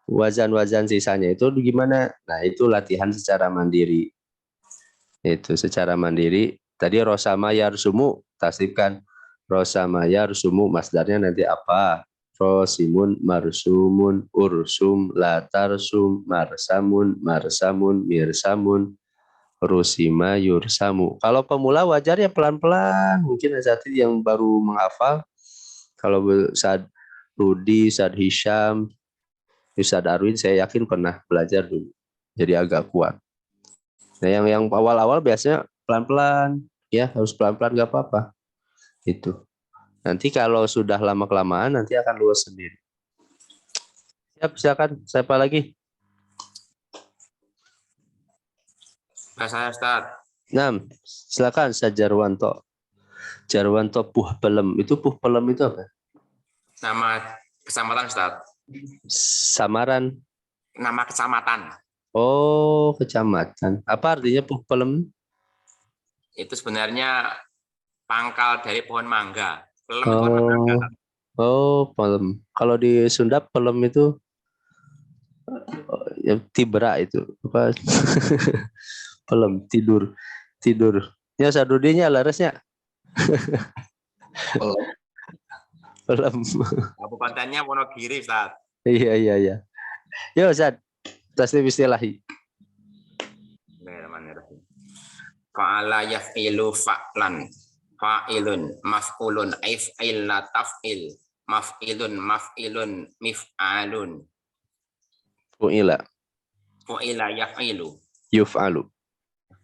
wazan-wazan sisanya itu gimana? Nah, itu latihan secara mandiri. Itu secara mandiri. Tadi rosama yarsumu, tasrifkan rosama yarsumu, masdarnya nanti apa? Rosimun, marsumun, ursum, latarsum, marsamun, marsamun, mirsamun, rusima, yursamu. Kalau pemula wajar ya pelan-pelan. Mungkin ada yang baru menghafal. Kalau Ustaz Rudi, Ustaz Hisham, Ustaz Arwin, saya yakin pernah belajar dulu. Jadi agak kuat. Nah, yang awal-awal biasanya pelan-pelan. Ya, harus pelan-pelan, gak apa-apa. Itu. Nanti kalau sudah lama-kelamaan nanti akan luas sendiri. Siap, silakan. Siapa lagi? Bahasa Ustaz. Nah, silakan Ustaz Jarwanto. Jarwanto Puh Pelem. Itu Puh Pelem itu apa? Nama kecamatan Ustaz. Samaran. Nama kecamatan. Oh, kecamatan. Apa artinya Puh Pelem? Itu sebenarnya pangkal dari pohon mangga. Pelem itu warna mangga. Ustaz. Oh, pelem. Kalau di Sunda pelem itu ya tibra itu apa? Pelem tidur. Ya sadudinya laresnya. Pelem. Kabupatennya Wonogiri, Ustaz. Iya. Yo Ustaz, taslim istilahi. Bismillahirrahmanirrahim. Fa'ala yaf'ilu fa'lan. Fa'ilun maf'ulun if'il la taf'il. Maf'ilun mif'alun. Fu'ila Fu'ila yaf'ilu. yuf'alu.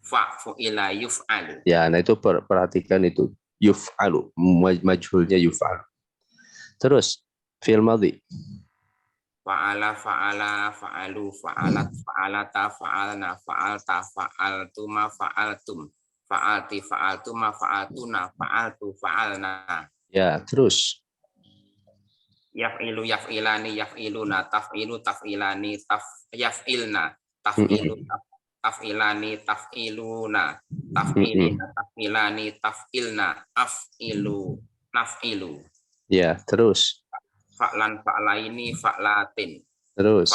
Fu'ila yuf'alu. Ya, nah itu perhatikan itu. Yuf'alu, majhulnya yuf'alu. Terus fi'il madhi. Fa'ala fa'alu fa'alat fa'alata fa'alna fa'alta fa'altuma fa'altum fa'alti fa'altuma fa'altuna fa'altu fa'alna. Ya, terus Yaf'ilu yaf'ilani yaf'iluna taf'ilu taf'ilani yaf'ilna taf'ilu taf'ilani taf'iluna taf'ilina taf'ilani taf'ilna af'ilu naf'ilu. ya, terus Fa'lan fa'laini fa'latin. terus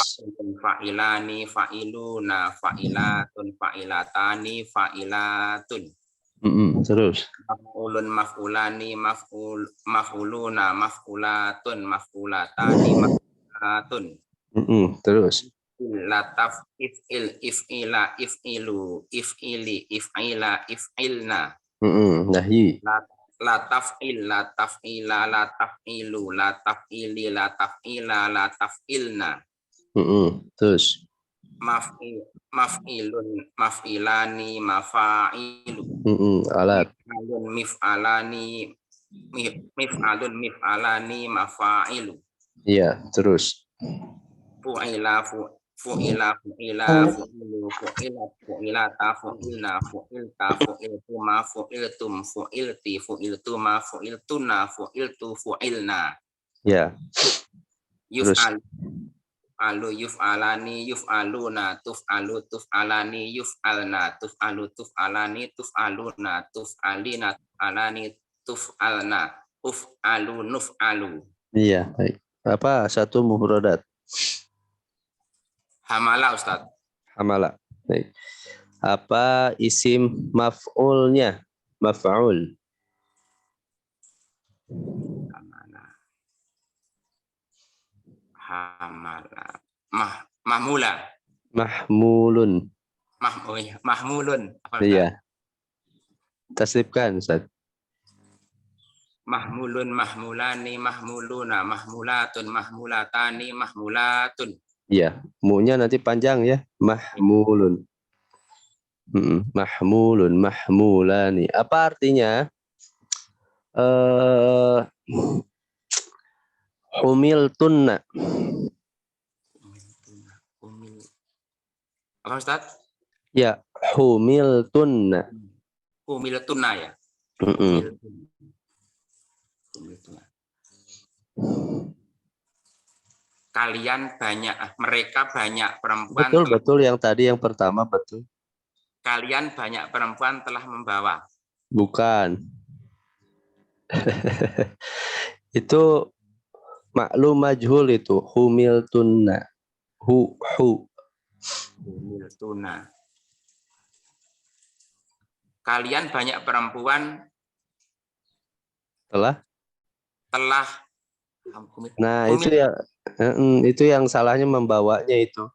Fa'ilani fa'iluna fa'ilatun fa'ilatani fa'ilatun. terus Maf'ulun maf'ulani maf'uluna maf'ulatun maf'ulatani maf'ulatun. terus Lataf if'ila if'ilu if'ili if'ila if'ilna. nahyi La taf'il, la taf'ila, la taf'ilu, la taf'ili, la taf'ila, la taf'ilna. terus Maf'ilun, maf'ilani, mafa'ilu. alat Mif'alani, mif'alani, mafa'ilu. ya, terus Fu'ila, fu'ila, fu'ilu, fu'ilata, fu'ilna, fu'ilta, fu'iltuma, fu'iltum, fu'ilti, fu'iltuma, fu'iltuna, fu'iltu, fu'ilna. ya, terus Yuf'alu, yuf'alani, yuf'aluna, tuf'alu, tuf'alani, yuf'alna, tuf'alu, tuf'alani, tuf'aluna, tuf'alina, tuf'alani, tuf'alna, uf'alu, nuf'alu. iya, baik. Apa satu mufradat? Hamala, Ustaz. Hamala. Baik. Apa isim maf'ulnya? Maf'ul. Hamala. Mahmula. Mahmulun. Mahmulun. Iya. Tasrifkan, Ustaz. Mahmulun, mahmulani, mahmuluna, mahmulatun, mahmulatani, mahmulatun. Iya, mu-nya nanti panjang ya. Mahmulun. Mahmulun, mahmulani. Apa artinya? Humiltunna. Apa, Ustaz? Ya, humiltunna. Humiltunna ya. Kalian banyak, mereka banyak perempuan. Betul yang tadi yang pertama betul. Kalian banyak perempuan telah membawa. Bukan. Itu maklum majhul itu humiltunna. Humiltunna. Kalian banyak perempuan telah. Nah, itu yang salahnya membawanya itu.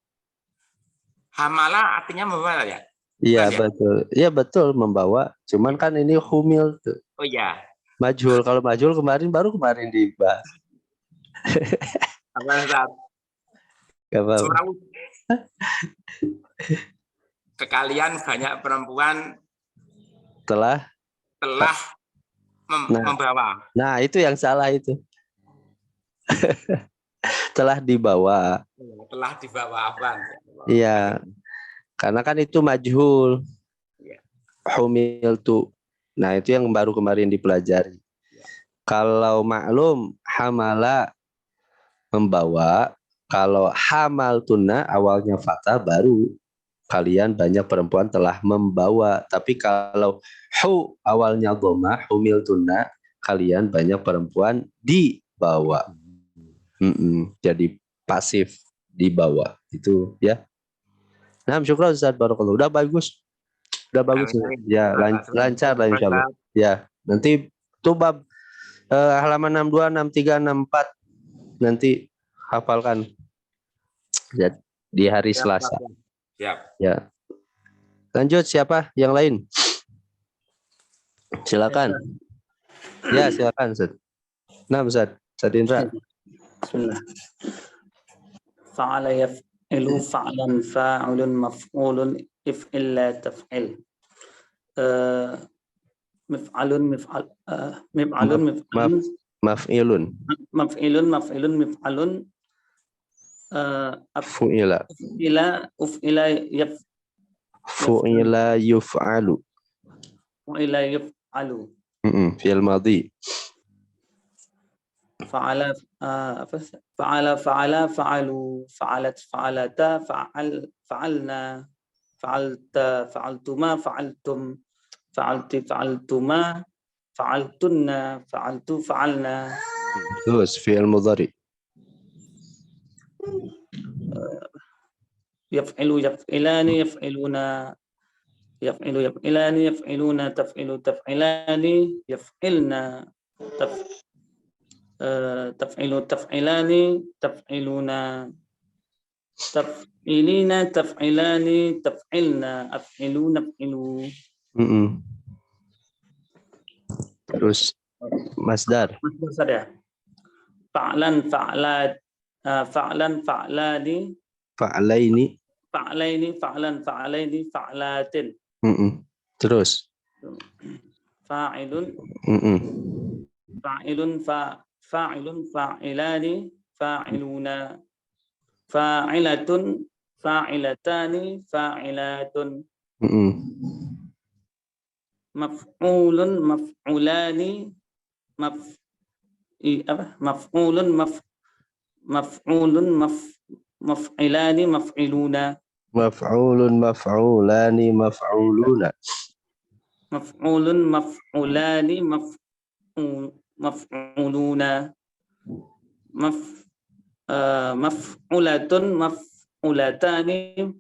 Hamala artinya membawa ya? Iya, betul. Iya, betul membawa. Cuman kan ini humil tuh. Oh iya. Majhul. Kalau majhul baru kemarin dibahas. Apa, Ustaz? Gak apa-apa. Kekalian banyak perempuan Telah Nah. membawa. Nah, itu yang salah itu. Telah dibawa. Telah dibawa apa? Iya. Karena kan itu majhul. Iya. Humiltu. Nah, itu yang baru kemarin dipelajari. Kalau maklum hamala membawa, kalau hamaltuna awalnya fathah baru kalian banyak perempuan telah membawa. Tapi kalau hu awalnya dhammah, humiltuna kalian banyak perempuan dibawa. Jadi pasif dibawa itu ya. Nah, syukur Ustaz Barakallah. Udah bagus. Udah bagus ya, lancar lah insyaallah. Ya, nanti tuh bab halaman 62, 63, 64 nanti hafalkan ya, di hari Selasa. Siap. Ya. Lanjut siapa yang lain? Silakan. Ya, silakan Ustaz. Nah, Ustaz Indra. Bismillah. Fa'ala yaf'ilu fa'lan fa'ulun maf'ulun if'il la taf'il. Mif'alun mif'al mif'alun mif'alun Maf'ilun. maf'ilun maf'ilun mif'alun Fu'ila. uf'ila Fu'ila yuf'alu. uf'ila yuf'alu. Fi'il madhi. Fa'ala fa'ala fa'ala fa'alu fa'alat fa'alata fa'alna fa'alta fa'altuma fa'altum fa'alti fa'altuma fa'altunna fa'altu fa'alna. Terus fi'il mudhari. Yaf'ilu yaf'ilani yaf'iluna yaf'ilu yaf'ilani yaf'iluna taf'ilu taf'ilani yaf'ilna taf'ilu taf'ilani taf'iluna taf'ilina taf'ilani taf'ilna af'ilu naf'ilu. Terus masdar. Masdar ya. Fa'lan fa'lat fa'lan fa'lani Fa'laini. fa'laini fa'lan fa'laini fa'latin. Terus Fa'ilun fa'ilun fa'ilun fa'ilani fa'iluna fa'ilatun fa'ilatani fa'ilatun. Maf'ulun maf'ulani maf'ulun maf'ulun maf'ilani maf'iluna. Maf'ulun maf'ulani maf'uluna. Maf'ulun maf'ulani maf'uluna. Maf'ulatun maf'ulatani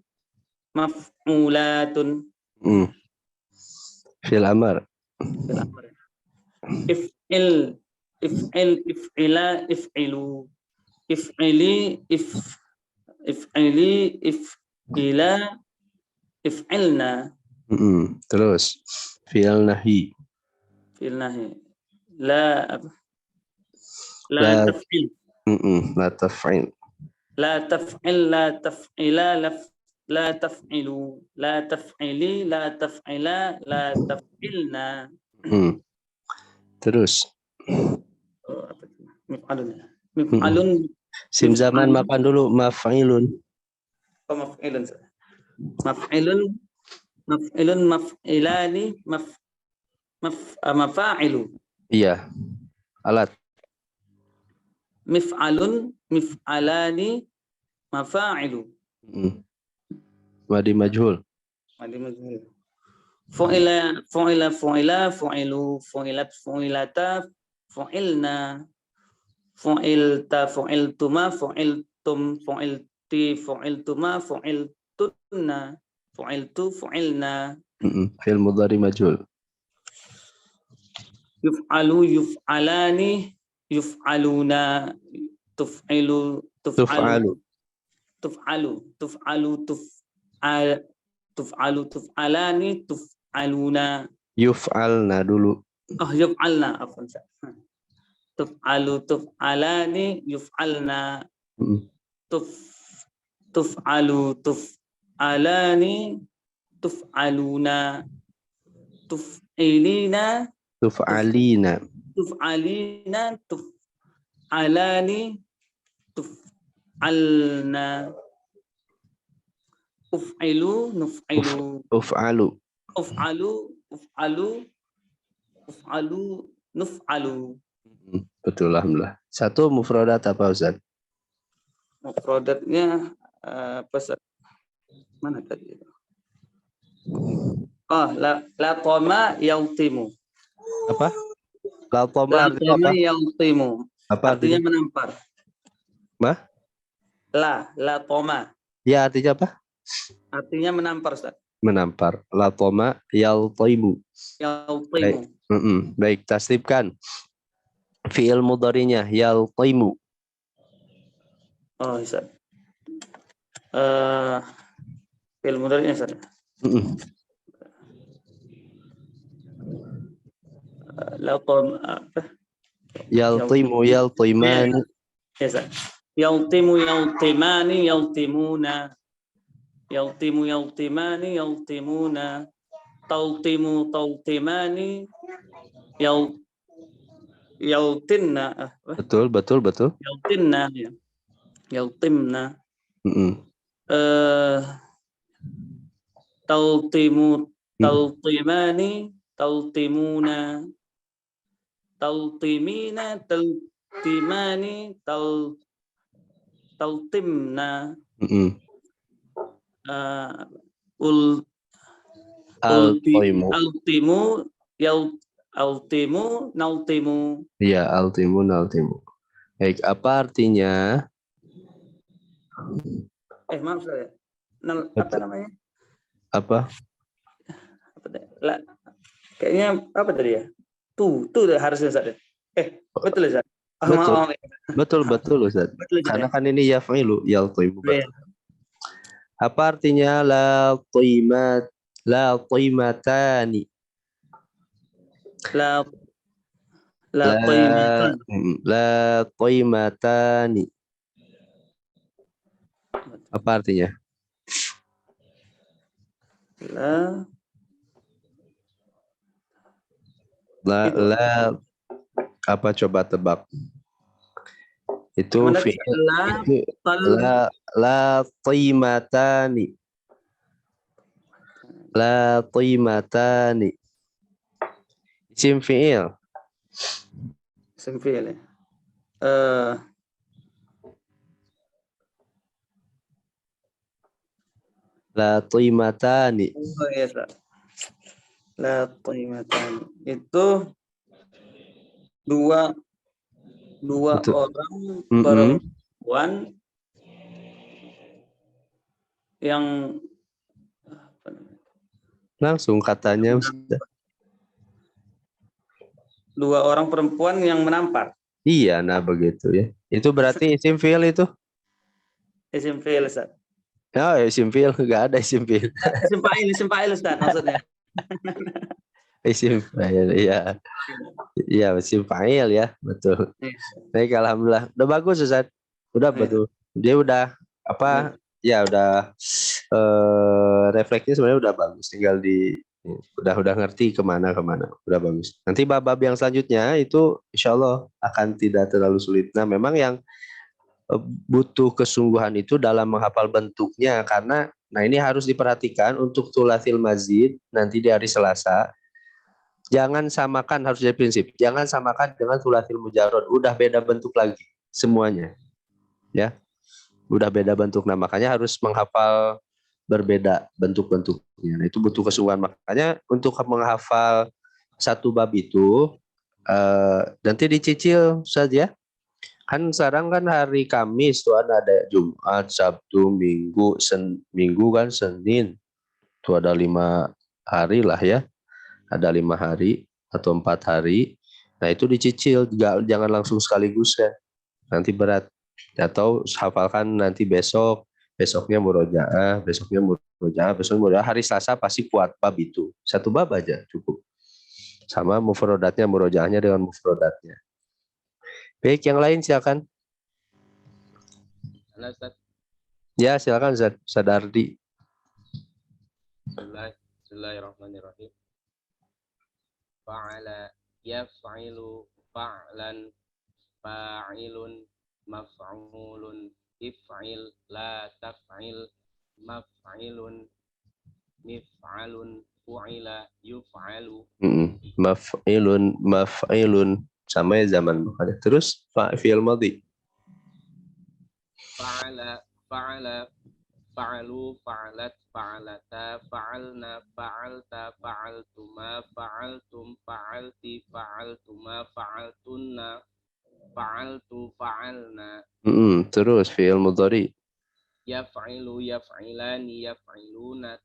maf'ulatun. Fi'il amr. If'il if'ila if'ilu if'ili if'ili if'ila if'ilna. Terus fi'il nahi. Fi'il nahi la taf'il la taf'il. la taf'il la taf'ila la taf'ilu la taf'ili la taf'ila la taf'ilna. Terus mif'alun sim zaman makan dulu. Maf'ilun. maf'ilun maf'ilun maf'ilun maf'ilani mafa'ilu. Iya. Alat. Mif'alun mif'alani mafa'ilu. Madi majhul. Fu'ila fu'ila fu'ila fu'ilu fu'ilat fu'ilata fu'ilna fu'ilta fu'iltuma fu'iltum fu'ilti fu'iltuma fu'iltunna fu'iltu fu'ilna. Fi'il mudhari majhul. Yuf'alu yuf'alani yuf'aluna tuf'ilu Tuf'alu. tuf'alu tuf'alu tuf'alu tuf'alani tuf'aluna. Yuf'alna dulu. Oh, yuf'alna afwan. Tuf'alu tuf'alani yuf'alna. Tuf'alu tuf'alani tuf'aluna. Tuf'ilina Tuf'alina. tuf'alina, tuf'alani, tuf'alna, uf'ilu, nuf'ilu, Uf'alu. uf'alu, uf'alu, uf'alu, nuf'alu. Betul, alhamdulillah. Satu mufradat apa Ustaz? Mufradatnya mana tadi? Oh, la toma yautimu. Apa? Latoma La artinya toma apa? yautimu. Apa Artinya artinya? menampar. Mah? La toma. Ya, artinya apa? Artinya menampar, Ustaz. Menampar. Latoma yaltaimu. Yautimu. Baik, tasrifkan. Fi'il mudhari'nya yaltaimu. Oh, Ustaz. Fi'il mudhari'nya, Ustaz. La toma apa? Yaltaimu yaltaimani. Ya, Ustaz. Yautimu yautimani yautimuna. Yautimu yautimani yautimuna. Tautimu tautimani yautinna. Betul. Yautinna ya. Yautimna. Tautimu tautimani tautimuna. Tautimina tautimani tautimna. Altaimu. Altimu nautimu. Iya, altimu naltimu. Baik, apa artinya? Maaf saya. Apa namanya? Apa? Kayaknya apa tadi ya? Tuh harusnya Ustaz. Betul Ustaz. Betul Ustaz. Betul, Karena kan ini yaf'ilu yaltaimu. Apa artinya la taimatani? La taimatan. La taimatani. Apa artinya? La apa, coba tebak. Itu fi'il la taimatani. La taimatani. Isim fi'il. Isim fi'il ya. La taimatani. Oh iya, Ustaz. La taimatani. Itu dua orang perempuan yang langsung katanya dua orang perempuan yang menampar. Iya, nah begitu ya. Itu berarti isim fi'il itu? Isim fi'il, Ustaz. Ya, isim fi'il, enggak ada isim fi'il. Isim fa'il Ustaz maksudnya. Isim fa'il, iya. Iya, isim fa'il ya, betul. Baik, alhamdulillah. Udah bagus Ustaz. Udah betul. Dia udah apa? Ya udah refleksnya sebenarnya udah bagus. Tinggal udah ngerti kemana. Udah bagus. Nanti bab-bab yang selanjutnya itu insya Allah akan tidak terlalu sulit. Nah, memang yang butuh kesungguhan itu dalam menghafal bentuknya, karena ini harus diperhatikan untuk tulatil mazid nanti di hari Selasa. Jangan samakan, harus jadi prinsip. Jangan samakan dengan tulatil mujarrad. Udah beda bentuk lagi semuanya. Ya. Udah beda bentuk. Nah, makanya harus menghafal berbeda bentuk-bentuknya. Nah, itu butuh kesungguhan. Makanya untuk menghafal satu bab itu nanti dicicil saja. Kan sekarang kan hari Kamis tuh ada Jumat, Sabtu, Minggu, Minggu kan Senin. Tuh ada 5 hari lah ya. Ada 5 hari atau 4 hari. Nah itu dicicil, jangan langsung sekaligus ya. Nanti berat. Atau hafalkan nanti besoknya murojaah, hari Selasa pasti kuat bab itu. Satu bab aja cukup. Sama mufrodatnya, murojaahnya dengan mufrodatnya. Baik, yang lain silakan. Halo Ustaz. Ya, silakan Ustaz Sadardi. Bismillahirrahmanirrahim. Fa'ala yaf'ilu fa'lan fa'ilun maf'ulun if'il la taf'il maf'ilun mif'alun fu'ila yuf'alu. Maf'ilun sama ya zaman makanya. Terus fi'il madhi. Fa'ala fa'alu fa'alat fa'alata fa'alna fa'alta fa'altuma fa'altum fa'alti fa'altuma fa'altunna fa'altu fa'alna. Terus fi'il mudhari. Yaf'ilu yaf'ilani yaf'iluna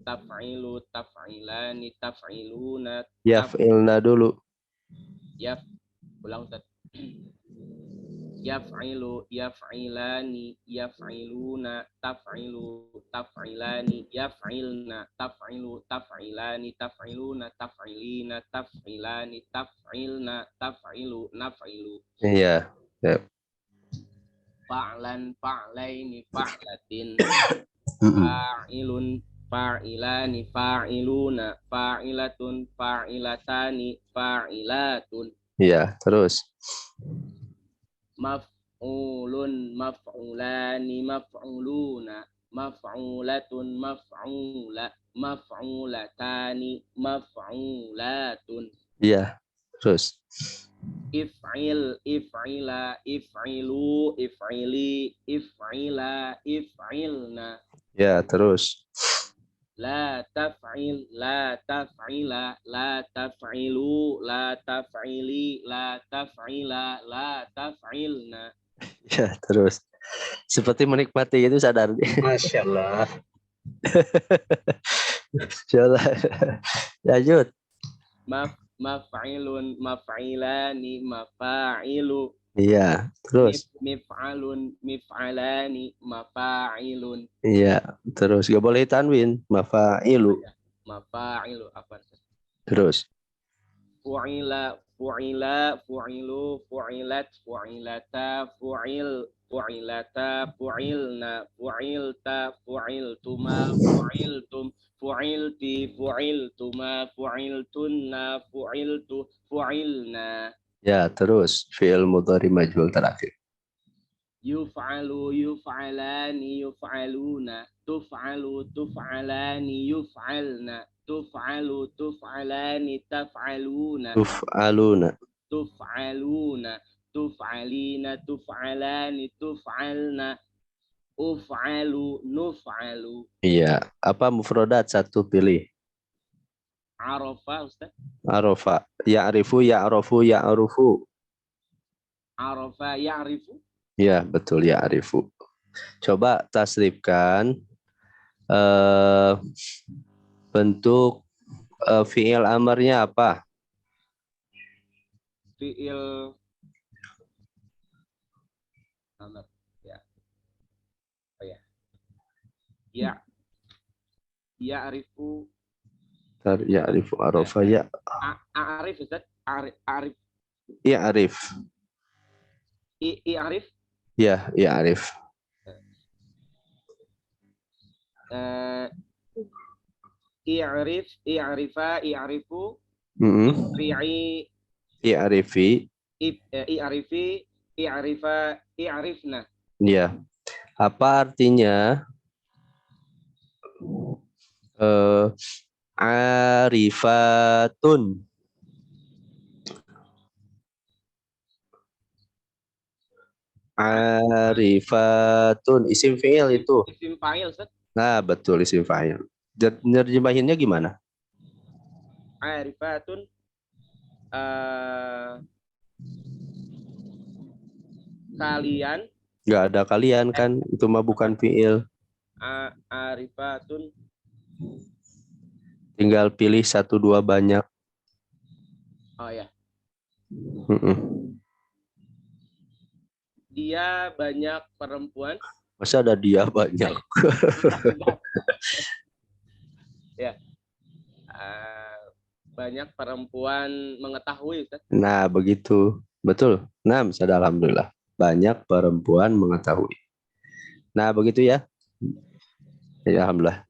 taf'ilu taf'ilani taf'iluna Yaf'ilna dulu. ulang Ustaz. Yaf'ilu yaf'ilani yaf'iluna taf'ilu taf'ilani yaf'ilna taf'ilu taf'ilani taf'iluna taf'ilina taf'ilani taf'ilna taf'ilu naf'ilu. Iya. Fa'lan fa'laini fa'latin fa'ilun fa'ilani fa'iluna fa'ilatun fa'ilatani fa'ilatun. Iya, terus Maf'ulun maf'ulani maf'uluna maf'ulatun maf'ulatani maf'ulatun. iya, terus If'il if'ila if'ilu if'ili if'ila if'ilna. ya, terus La taf'il la taf'ila la taf'ilu la taf'ili la taf'ila la taf'ilna. ya, terus seperti menikmati itu sadar. Masya Allah. Coba lanjut. Maf'ilun maf'ilani mafa'ilu. Iya, terus Mif'alun mif'alani mafa'ilun. iya, terus gak boleh tanwin. Mafa'ilu. Mafa'ilu apa? Terus Fu'ila fu'ila fu'ilu fu'ilat fu'ilata fu'il fu'ilata fu'ilna fu'ilta fu'iltuma fu'iltum fu'ilti fu'iltuma fu'iltunna fu'iltu fu'ilna. ya, terus fi'il mudhari majhul terakhir. Yuf'alu yuf'alani yuf'aluna tuf'alu tuf'alani yuf'alna tuf'alu tuf'alani taf'aluna Tuf'aluna. tuf'aluna tuf'alina tuf'alani tuf'alna uf'alu nuf'alu. Iya, apa mufradat satu pilih. Arafa Ustaz. Arafa, ya'rifu, ya'rafu, ya'rufu. Arafa ya'rifu. Ya, betul, ya'rifu. Coba tasrifkan bentuk fi'il amarnya apa? Fi'il amar ya. Oh ya. Ya. Ya'rifu. Ya'rifu, arafa, ya. A'rif Ustaz. A'rif. Ya'rif. I'rif. Ya, ya'rif. I'rif, i'rifa, i'rifu, fi'i, I'rifi. i'rifi, i'rifa, i'rifna. Ya. Apa artinya arifatun? Arifatun isim fi'il itu. Isim fa'il Ustaz. Nah, betul, isim fa'il. Nerjemahinnya gimana? Arifatun kalian. Nggak ada kalian kan, itu mah bukan fi'il. Arifatun Tinggal pilih 1, 2 banyak. oh ya. Dia banyak perempuan. Masa ada dia banyak? Ya. Banyak perempuan mengetahui Ustaz. Nah, begitu. Betul. Nah, misalnya alhamdulillah. Banyak perempuan mengetahui. Nah, begitu ya. Ya, alhamdulillah.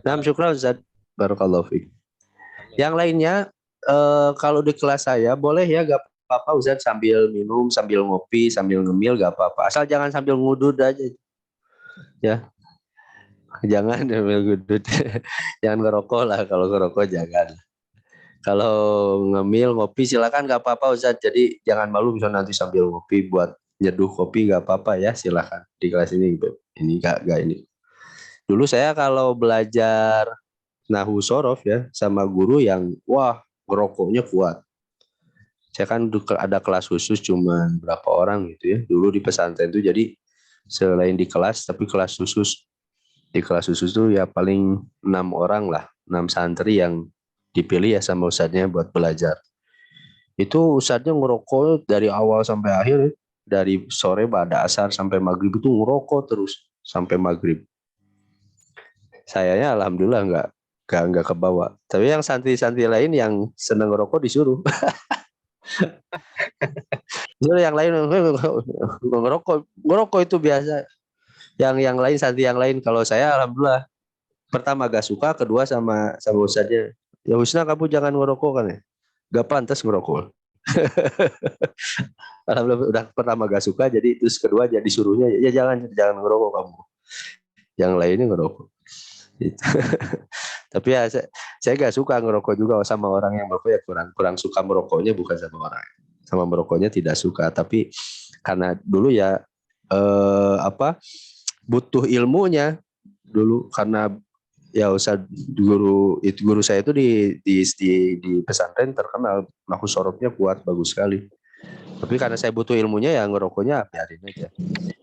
Nah, syukran Ustaz. Barakallahu fiik. Yang lainnya kalau di kelas saya boleh ya, gak apa-apa Ustaz, sambil minum, sambil ngopi, sambil ngemil gak apa-apa. Asal jangan sambil ngudud aja. Ya, jangan sambil ngudud. Jangan ngerokok lah, kalau ngerokok jangan. Kalau ngemil, ngopi silakan gak apa-apa Ustaz. Jadi jangan malu bisa nanti sambil ngopi buat nyeduh kopi gak apa-apa ya, silakan di kelas ini. Ini gak ini. Dulu saya kalau belajar nahwu sorof ya sama guru yang wah ngerokoknya kuat. Saya kan ada kelas khusus cuman berapa orang gitu ya. Dulu di pesantren itu jadi selain di kelas tapi kelas khusus. Di kelas khusus itu ya paling 6 orang lah, 6 santri yang dipilih ya sama ustadznya buat belajar. Itu ustadznya ngerokok dari awal sampai akhir, dari sore pada asar sampai maghrib itu ngerokok terus sampai maghrib. Sayanya alhamdulillah nggak kebawa. Tapi yang santri-santri lain yang seneng ngerokok disuruh. Yang lain ngerokok itu biasa. Yang lain santri yang lain, kalau saya alhamdulillah pertama gak suka, kedua sama ustadznya. Ya Husna kamu jangan ngerokok kan ya. Gak pantas ngerokok. Alhamdulillah udah pertama gak suka, jadi terus kedua jadi disuruhnya ya jangan ngerokok kamu. Yang lainnya ngerokok. Gitu. Tapi ya saya gak suka ngerokok juga sama orang yang merokok ya, kurang suka merokoknya, bukan sama merokoknya tidak suka, tapi karena dulu ya butuh ilmunya dulu, karena ya Ustaz guru saya itu di pesantren terkenal nahwu sorofnya kuat, bagus sekali. Tapi karena saya butuh ilmunya ya ngerokoknya biarin aja.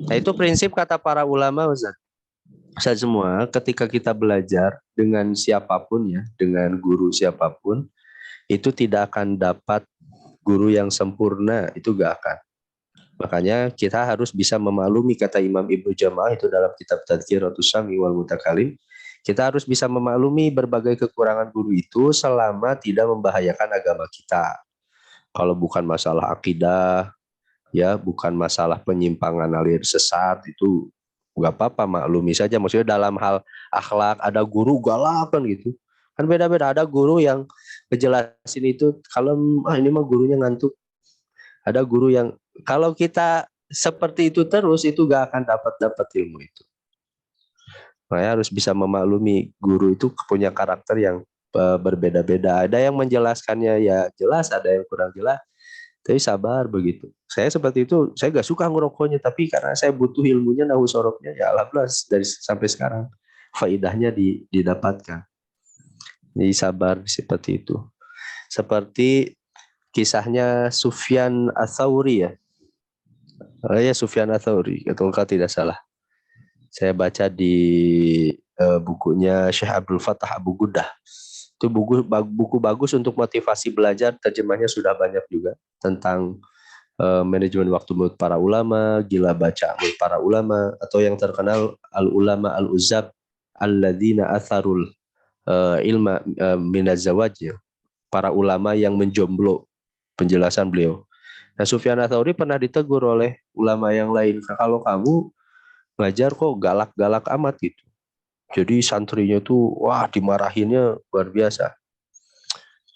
Nah itu prinsip kata para ulama Ustaz semua, ketika kita belajar dengan siapapun ya, dengan guru siapapun, itu tidak akan dapat guru yang sempurna, itu gak akan. Makanya kita harus bisa memaklumi, kata Imam Ibnu Jama'ah itu dalam kitab Tadhkiratus Sami wal Mutakalim, kita harus bisa memaklumi berbagai kekurangan guru itu selama tidak membahayakan agama kita. Kalau bukan masalah akidah, ya bukan masalah penyimpangan alir sesat, itu nggak apa-apa, maklumi saja. Maksudnya dalam hal akhlak, ada guru galak kan gitu. Kan beda-beda, ada guru yang ngejelasin itu, kalau ini mah gurunya ngantuk. Ada guru yang kalau kita seperti itu terus, itu gak akan dapat ilmu itu. Makanya harus bisa memaklumi guru itu punya karakter yang berbeda-beda. Ada yang menjelaskannya ya jelas, ada yang kurang jelas. Tapi sabar begitu. Saya seperti itu, saya gak suka ngerokoknya, tapi karena saya butuh ilmunya nahwu sorofnya, ya alhamdulillah dari sampai sekarang faidahnya didapatkan. Jadi sabar seperti itu. Seperti kisahnya Sufyan Ats-Tsauri ya. Ya Sufyan Ats-Tsauri, kalau tidak salah. Saya baca di bukunya Syekh Abdul Fattah Abu Gudah. Itu buku bagus untuk motivasi belajar, terjemahnya sudah banyak juga tentang manajemen waktu menurut para ulama, gila baca menurut para ulama, atau yang terkenal al-ulama al-uzab alladzina atharul ilma minaz zawaj, para ulama yang menjomblo, penjelasan beliau. Nah, Sufyan Ats-Tsauri pernah ditegur oleh ulama yang lain, kalau kamu ngajar kok galak-galak amat gitu. Jadi santrinya tuh wah dimarahinnya luar biasa.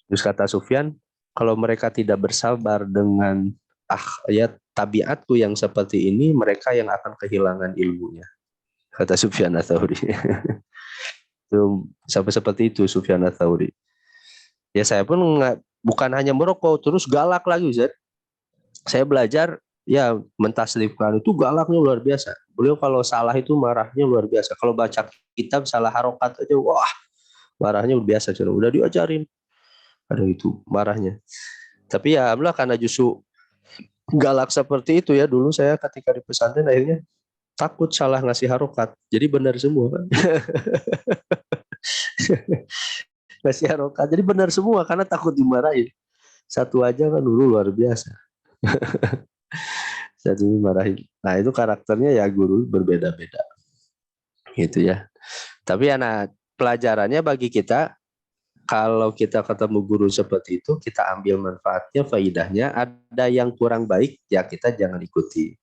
Terus kata Sufyan, kalau mereka tidak bersabar dengan tabiatku yang seperti ini, mereka yang akan kehilangan ilmunya. Kata Sufyan Ats-Tsauri. Sampai seperti itu Sufyan Ats-Tsauri. Ya saya pun bukan hanya merokok, terus galak lagi Ustaz. Saya belajar ya mentasrifkan itu galaknya luar biasa. Beliau kalau salah itu marahnya luar biasa. Kalau baca kitab salah harokat aja, wah marahnya luar biasa. Udah diajarin, ada itu marahnya. Tapi ya alhamdulillah karena justru galak seperti itu ya, dulu saya ketika di pesantren akhirnya takut salah ngasih harokat. Jadi benar semua kan. Ngasih harokat, jadi benar semua karena takut dimarahin. Satu aja kan dulu luar biasa. Satu dimarahin. Nah itu karakternya ya guru berbeda-beda. Gitu ya. Tapi anak pelajarannya bagi kita, kalau kita ketemu guru seperti itu, kita ambil manfaatnya, faidahnya. Ada yang kurang baik, ya kita jangan ikuti.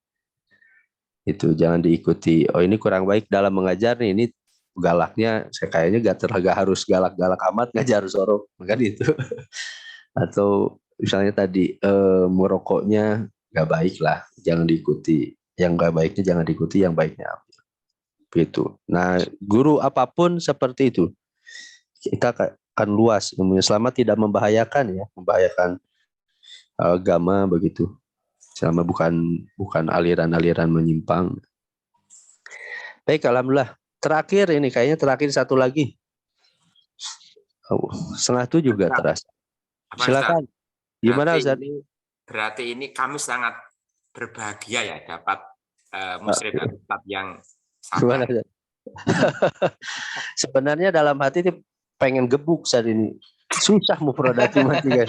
Itu jangan diikuti. Oh ini kurang baik dalam mengajar nih, ini galaknya saya kayaknya gak harus galak-galak amat ngajar sorok, kan itu. Atau misalnya tadi merokoknya nggak baik lah, jangan diikuti. Yang nggak baiknya jangan diikuti, yang baiknya ambil. Gitu. Nah, guru apapun seperti itu. Kita akan luas ilmunya selama tidak membahayakan agama begitu. Selama bukan aliran-aliran menyimpang. Baik, alhamdulillah. Terakhir ini kayaknya terakhir satu lagi. 6:30 juga terasa. Silakan. Gimana Ustaz? Berarti ini kami sangat berbahagia ya dapat muslim dan ustaz yang Gimana, sabar. Ustaz? Sebenarnya dalam hati ini pengen gebuk saat ini. Susah mufradat cuma 3.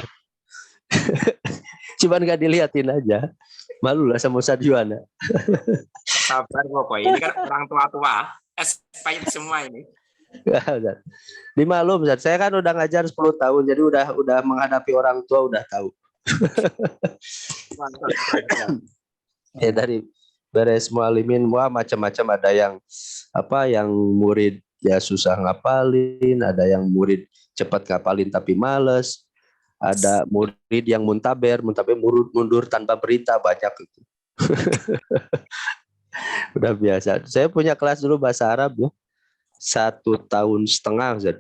Cuman nggak dilihatin aja. Malu lah sama Ustaz Juwana. Sabar pokoknya. Ini kan orang tua-tua. Expired semua ini. Dimaklum Ustaz. Saya kan udah ngajar 10 tahun, jadi udah menghadapi orang tua udah tahu. Ya dari beres mualimin macam-macam, ada yang murid ya susah ngapalin, ada yang murid cepat ngapalin tapi males, ada murid yang muntaber mundur tanpa berita, banyak itu. Udah biasa. Saya punya kelas dulu bahasa Arab ya. 1,5 tahun, 1,5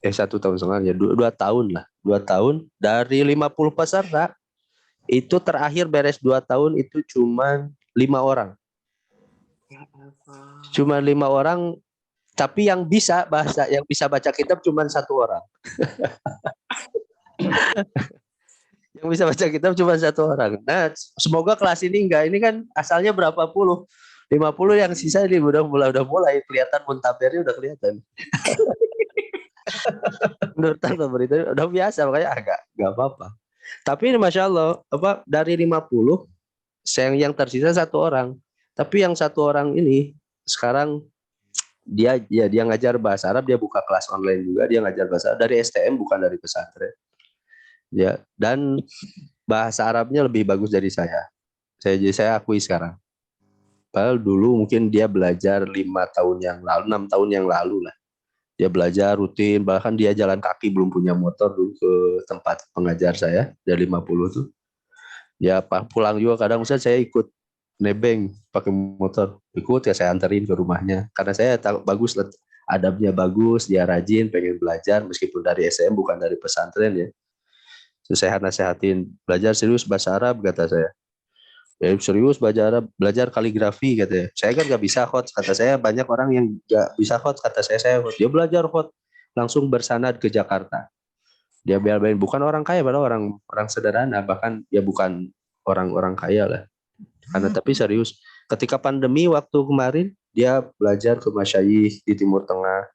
tahun ya, 2 tahun lah. 2 tahun dari 50 peserta itu terakhir beres 2 tahun itu cuma 5 orang. Cuma 5 orang, tapi yang bisa baca kitab cuma 1 orang. Yang bisa baca kitab cuma 1 orang. Nah, semoga kelas ini enggak. Ini kan asalnya berapa puluh? 50, yang sisa ini udah mulai kelihatan muntabernya, udah kelihatan. Menurut tanpa berita udah biasa, makanya enggak apa-apa. Tapi ini Masya Allah, dari 50 yang tersisa 1 orang. Tapi yang 1 orang ini sekarang dia ngajar bahasa Arab, dia buka kelas online juga, dia ngajar bahasa Arab dari STM, bukan dari pesantren. Ya, dan bahasa Arabnya lebih bagus dari saya. Saya akui sekarang. Padahal dulu mungkin dia belajar 6 tahun yang lalu lah. Dia belajar rutin, bahkan dia jalan kaki, belum punya motor dulu ke tempat pengajar saya, dari 50 tuh. Ya pulang juga kadang Ustaz saya ikut nebeng pakai motor. Ikut ya, saya anterin ke rumahnya. Karena saya tahu bagus, adabnya bagus, dia rajin, pengen belajar meskipun dari SM bukan dari pesantren ya. Terus saya nasehatin, belajar serius bahasa Arab kata saya. Ya serius belajar kaligrafi katanya. Saya kan nggak bisa khot, kata saya. Banyak orang yang nggak bisa khot, kata saya khot. Dia belajar khot, langsung bersanad ke Jakarta. Dia bel-belin, bukan orang kaya, padahal orang sederhana, bahkan dia bukan orang kaya lah. Karena tapi serius. Ketika pandemi waktu kemarin dia belajar ke masyayikh di Timur Tengah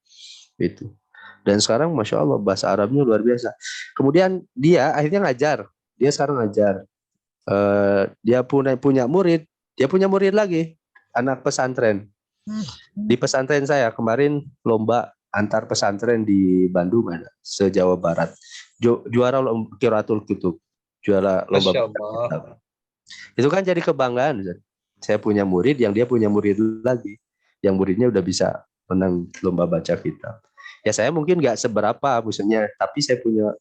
itu. Dan sekarang Masya Allah bahasa Arabnya luar biasa. Kemudian dia akhirnya ngajar. Dia sekarang ngajar. Dia punya murid lagi, anak pesantren. Di pesantren saya kemarin lomba antar pesantren di Bandung ada, se-Jawa Barat. Juara Qiraatul Kutub. Juara lomba. Itu kan jadi kebanggaan. Saya punya murid, yang dia punya murid lagi. Yang muridnya udah bisa menang lomba baca kitab. Ya saya mungkin nggak seberapa maksudnya, tapi saya punya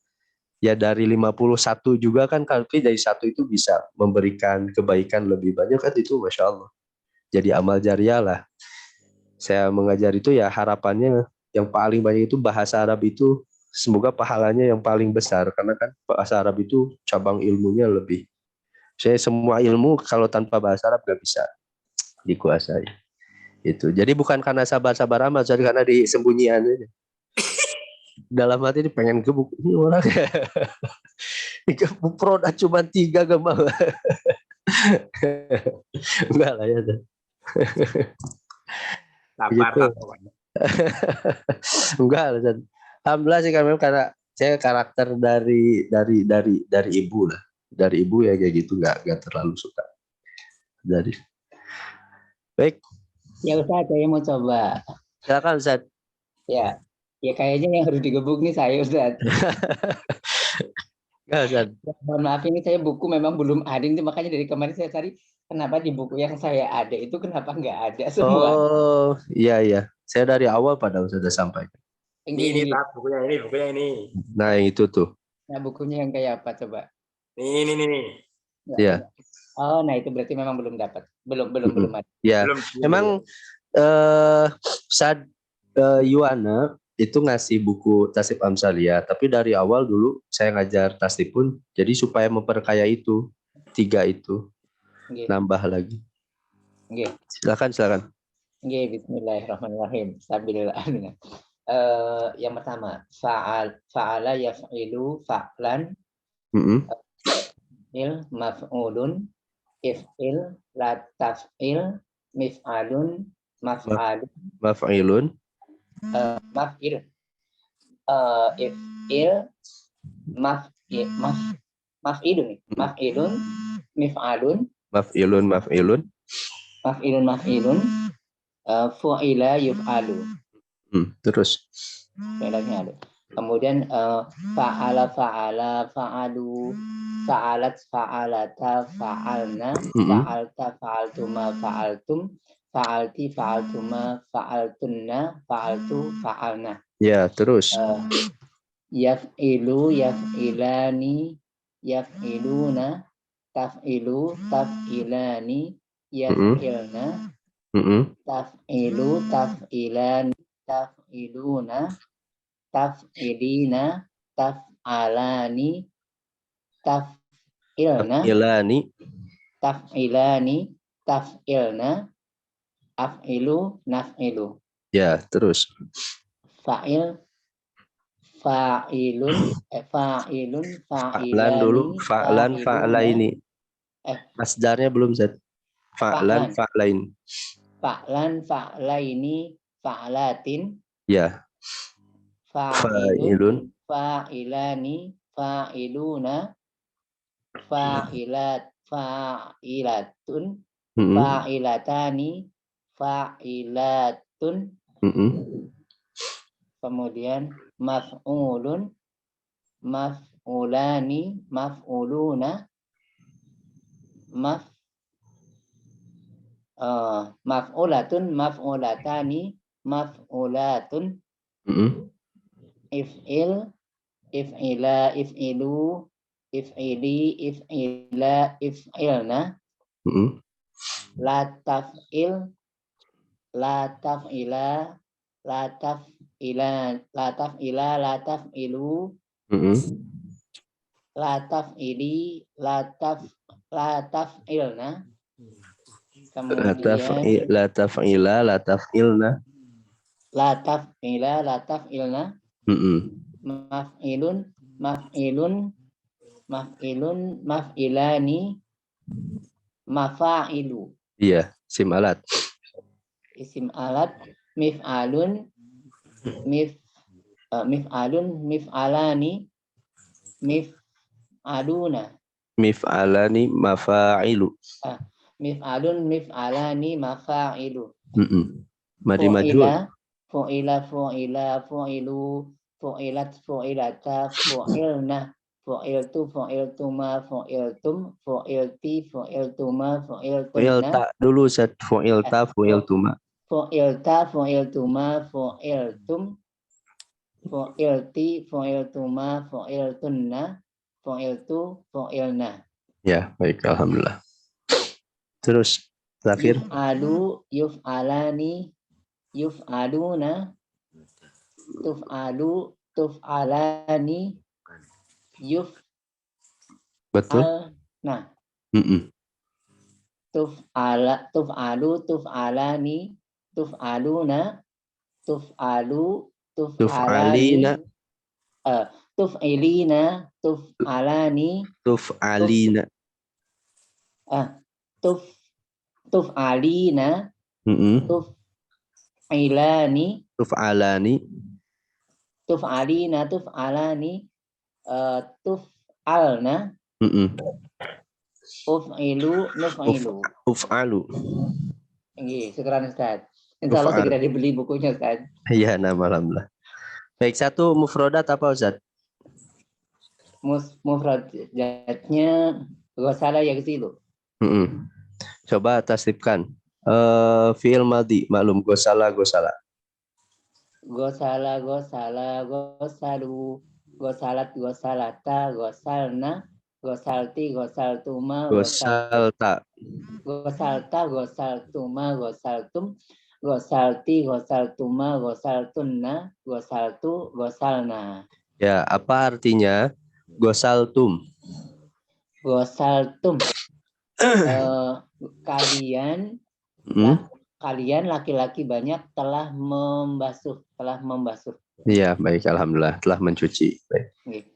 ya dari 51 juga kan, kalau dari 1 itu bisa memberikan kebaikan lebih banyak kan, itu Masya Allah. Jadi amal jariah lah. Saya mengajar itu ya harapannya yang paling banyak itu bahasa Arab itu, semoga pahalanya yang paling besar. Karena kan bahasa Arab itu cabang ilmunya lebih. Saya semua ilmu kalau tanpa bahasa Arab nggak bisa dikuasai. Itu. Jadi bukan karena sabar-sabar amat, jadi karena disembunyian aja. Dalam hati ini pengen gebuk ini orang. Gebuk produk cuma 3 gak mau. Enggak lah ya. Begitu. Enggak lah. Alhamdulillah sih karena saya karakter dari ibu lah. Dari ibu ya kayak gitu, enggak terlalu suka. Jadi baik. Ya Ustaz, saya mau coba. Silakan Ustaz. Ya kayaknya yang harus digebuk nih saya Ustaz. Ustaz. Mohon maaf, ini saya buku memang belum ada, itu makanya dari kemarin saya cari kenapa di buku yang saya ada itu kenapa nggak ada semua. Oh iya. Saya dari awal pada sudah sampai. Ini bukunya ini. Nah yang itu tuh. Nah, bukunya yang kayak apa coba? Nih. Nggak Iya. ada. Oh, nah itu berarti memang belum dapat. Belum Mm-mm. ada. Ya, Belum. memang saat Yuwana itu ngasih buku Tasnif Amsalia, tapi dari awal dulu saya ngajar tasnif pun, jadi supaya memperkaya itu 3 itu Nggih. nambah lagi. Nggih. Silakan. Nggih, bismillahirrahmanirrahim. Sambil yang pertama, fa'ala yaf'ilu fa'lan Mm-mm. il maf'ulun if'il la taf'il mif'alun maf'alun Maf'ilun. maf'il if'il maf'ilun mif'alun Maf'ilun. maf'ilun fu'ila yuf'alu. Terus. Fi'ilnya ada. Kemudian fa'ala fa'alu fa'alat fa'alata fa'alna fa'alta fa'altuma fa'altum fa'alti fa'altuma fa'altunna fa'altu fa'alna. Ya, terus. Yaf'ilu yaf'ilani yaf'iluna taf'ilu taf'ilani yaf'ilna taf'ilu taf'ilani taf'iluna taf'ilina taf'alani taf'ilani taf'ilna af'ilu naf'ilu. Ya, terus. Fa'ilun Fa'lan dulu, fa'laini. Masdarnya belum Zat. Fa'lan fa'laini fa'latin. Ya. Fa'ilun fa'ilani fa'iluna fa'ilatun fa'ilatani fa'ilatun. Kemudian maf'ulun maf'ulani maf'uluna maf'ulatun maf'ulatani maf'ulatun. If'il if'ila if'ilu if'ili if'ila if'ilna la taf'il la taf'ila la taf'ila la taf'ila la taf'ilu la taf'ili la taf'ilna. Kemudian la taf'ila la taf'ilna. La taf'ila la taf'ilna. Maf'ilun maf'ilani mafa'ilu. Iya, isim alat. Isim alat mif'alun mif'alani mif'aluna. Mif'alani mafa'ilu. Mif'alun mif'alani mafa'ilu. Madi majul. Fu'ila fu'ilu fu'ilat fu'ilata fu'ilna fu'iltu fu'iltuma fu'iltum fu'ilti fu'iltuma fu'iltunna. Fu'ilta dulu Zat. Fu'ilta fu'iltuma. Fu'ilta fu'iltuma fu'iltum fu'ilti fu'iltuma fu'iltunna fu'iltu fu'ilna. Ya, baik, alhamdulillah. Terus terakhir. Yuf'alu yuf'alani yuf'aluna tuf'alu tuf'alani betul. Nah. Tuf'alu tuf'alani tuf'aluna tuf'alu tuf'alani tuf'ilina tuf'alani tuf'alina tuf'alina tuf'ilani tuf'alina tuf'alani tuf'alna uf'ilu nuf'ilu. Uf'alu. Nggih, syukuran Ustaz. Insyaallah segera dibeli bukunya Ustaz. Iya, alhamdulillah. Baik, satu mufrodat apa Ustaz? Mufrodatnya ghasala yaghsilu. Coba tasrifkan. Fi'il madhi maklum gosala. Gosala ghosalu gosalat, gosalata, gosalna, gosalti, gosaltuma, Gosalta. gosalta, gosaltuma, gosaltum, gosalti, gosaltuma, gosaltunna, gosaltu, gosalna. Ya, apa artinya gosaltum? Gosaltum. Kalian kalian laki-laki banyak telah membasuh. Iya, baik, alhamdulillah telah mencuci. Baik.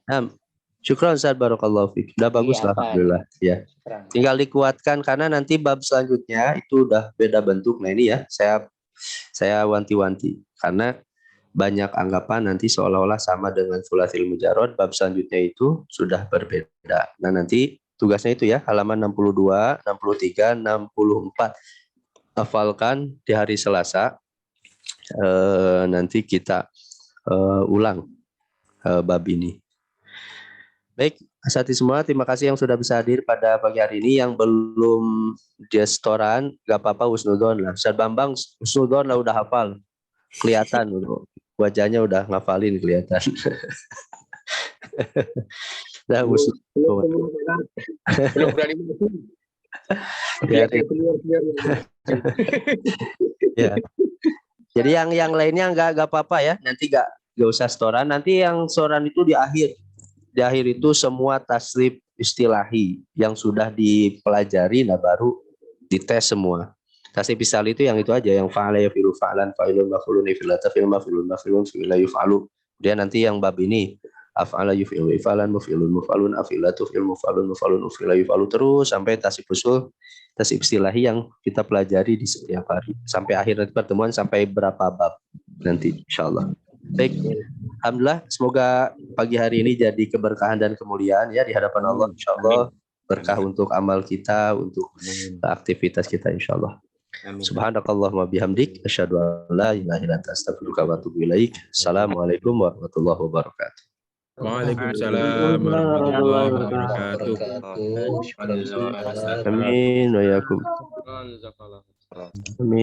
Syukran Ustaz, barakallahu fiik. Sudah bagus lah, alhamdulillah. Ya. Tinggal dikuatkan karena nanti bab selanjutnya itu udah beda bentuk. Nah ini ya, saya wanti-wanti karena banyak anggapan nanti seolah-olah sama dengan sulasil mujarrad, bab selanjutnya itu sudah berbeda. Nah, nanti tugasnya itu ya, halaman 62, 63, 64. Hafalkan di hari Selasa. Nanti kita ulang bab ini. Baik, asati semua, terima kasih yang sudah bisa hadir pada pagi hari ini. Yang belum gestoran, gak apa-apa, husnudon lah. Ustaz Bambang, husnudon lah udah hafal. Kelihatan, wajahnya udah ngafalin kelihatan. Nah, husnudon. Belum berani Ya. Jadi yang lainnya nggak apa-apa ya. Nanti nggak usah setoran. Nanti yang setoran itu di akhir. Di akhir itu semua tasrif istilahi yang sudah dipelajari, nah baru dites semua. Tasrif istilahi itu yang itu aja, yang fa'ala yafilu fa'lan, fa'ilun maf'ulun ifilata fil maf'ulun maf'ulun fi'ila yuf'alu. Kemudian nanti yang bab ini af'ala yufilu if'alan muf'ilun muf'alun afilatu fil muf'alun muf'alun ufila yuf'alu terus sampai tasrif usul, tasrif istilahi yang kita pelajari di setiap hari sampai akhir pertemuan sampai berapa bab nanti insyaallah. Baik, alhamdulillah, semoga pagi hari ini jadi keberkahan dan kemuliaan ya di hadapan Allah, insyaallah. Berkah untuk amal kita, untuk aktivitas kita insyaallah. Subhanakallahumma bihamdik, asyhadu an la ilaha illa anta astaghfiruka wa atubu ilaik. Assalamualaikum warahmatullahi wabarakatuh. Waalaikumsalam warahmatullahi wabarakatuh. Amin wa yakum. Amin.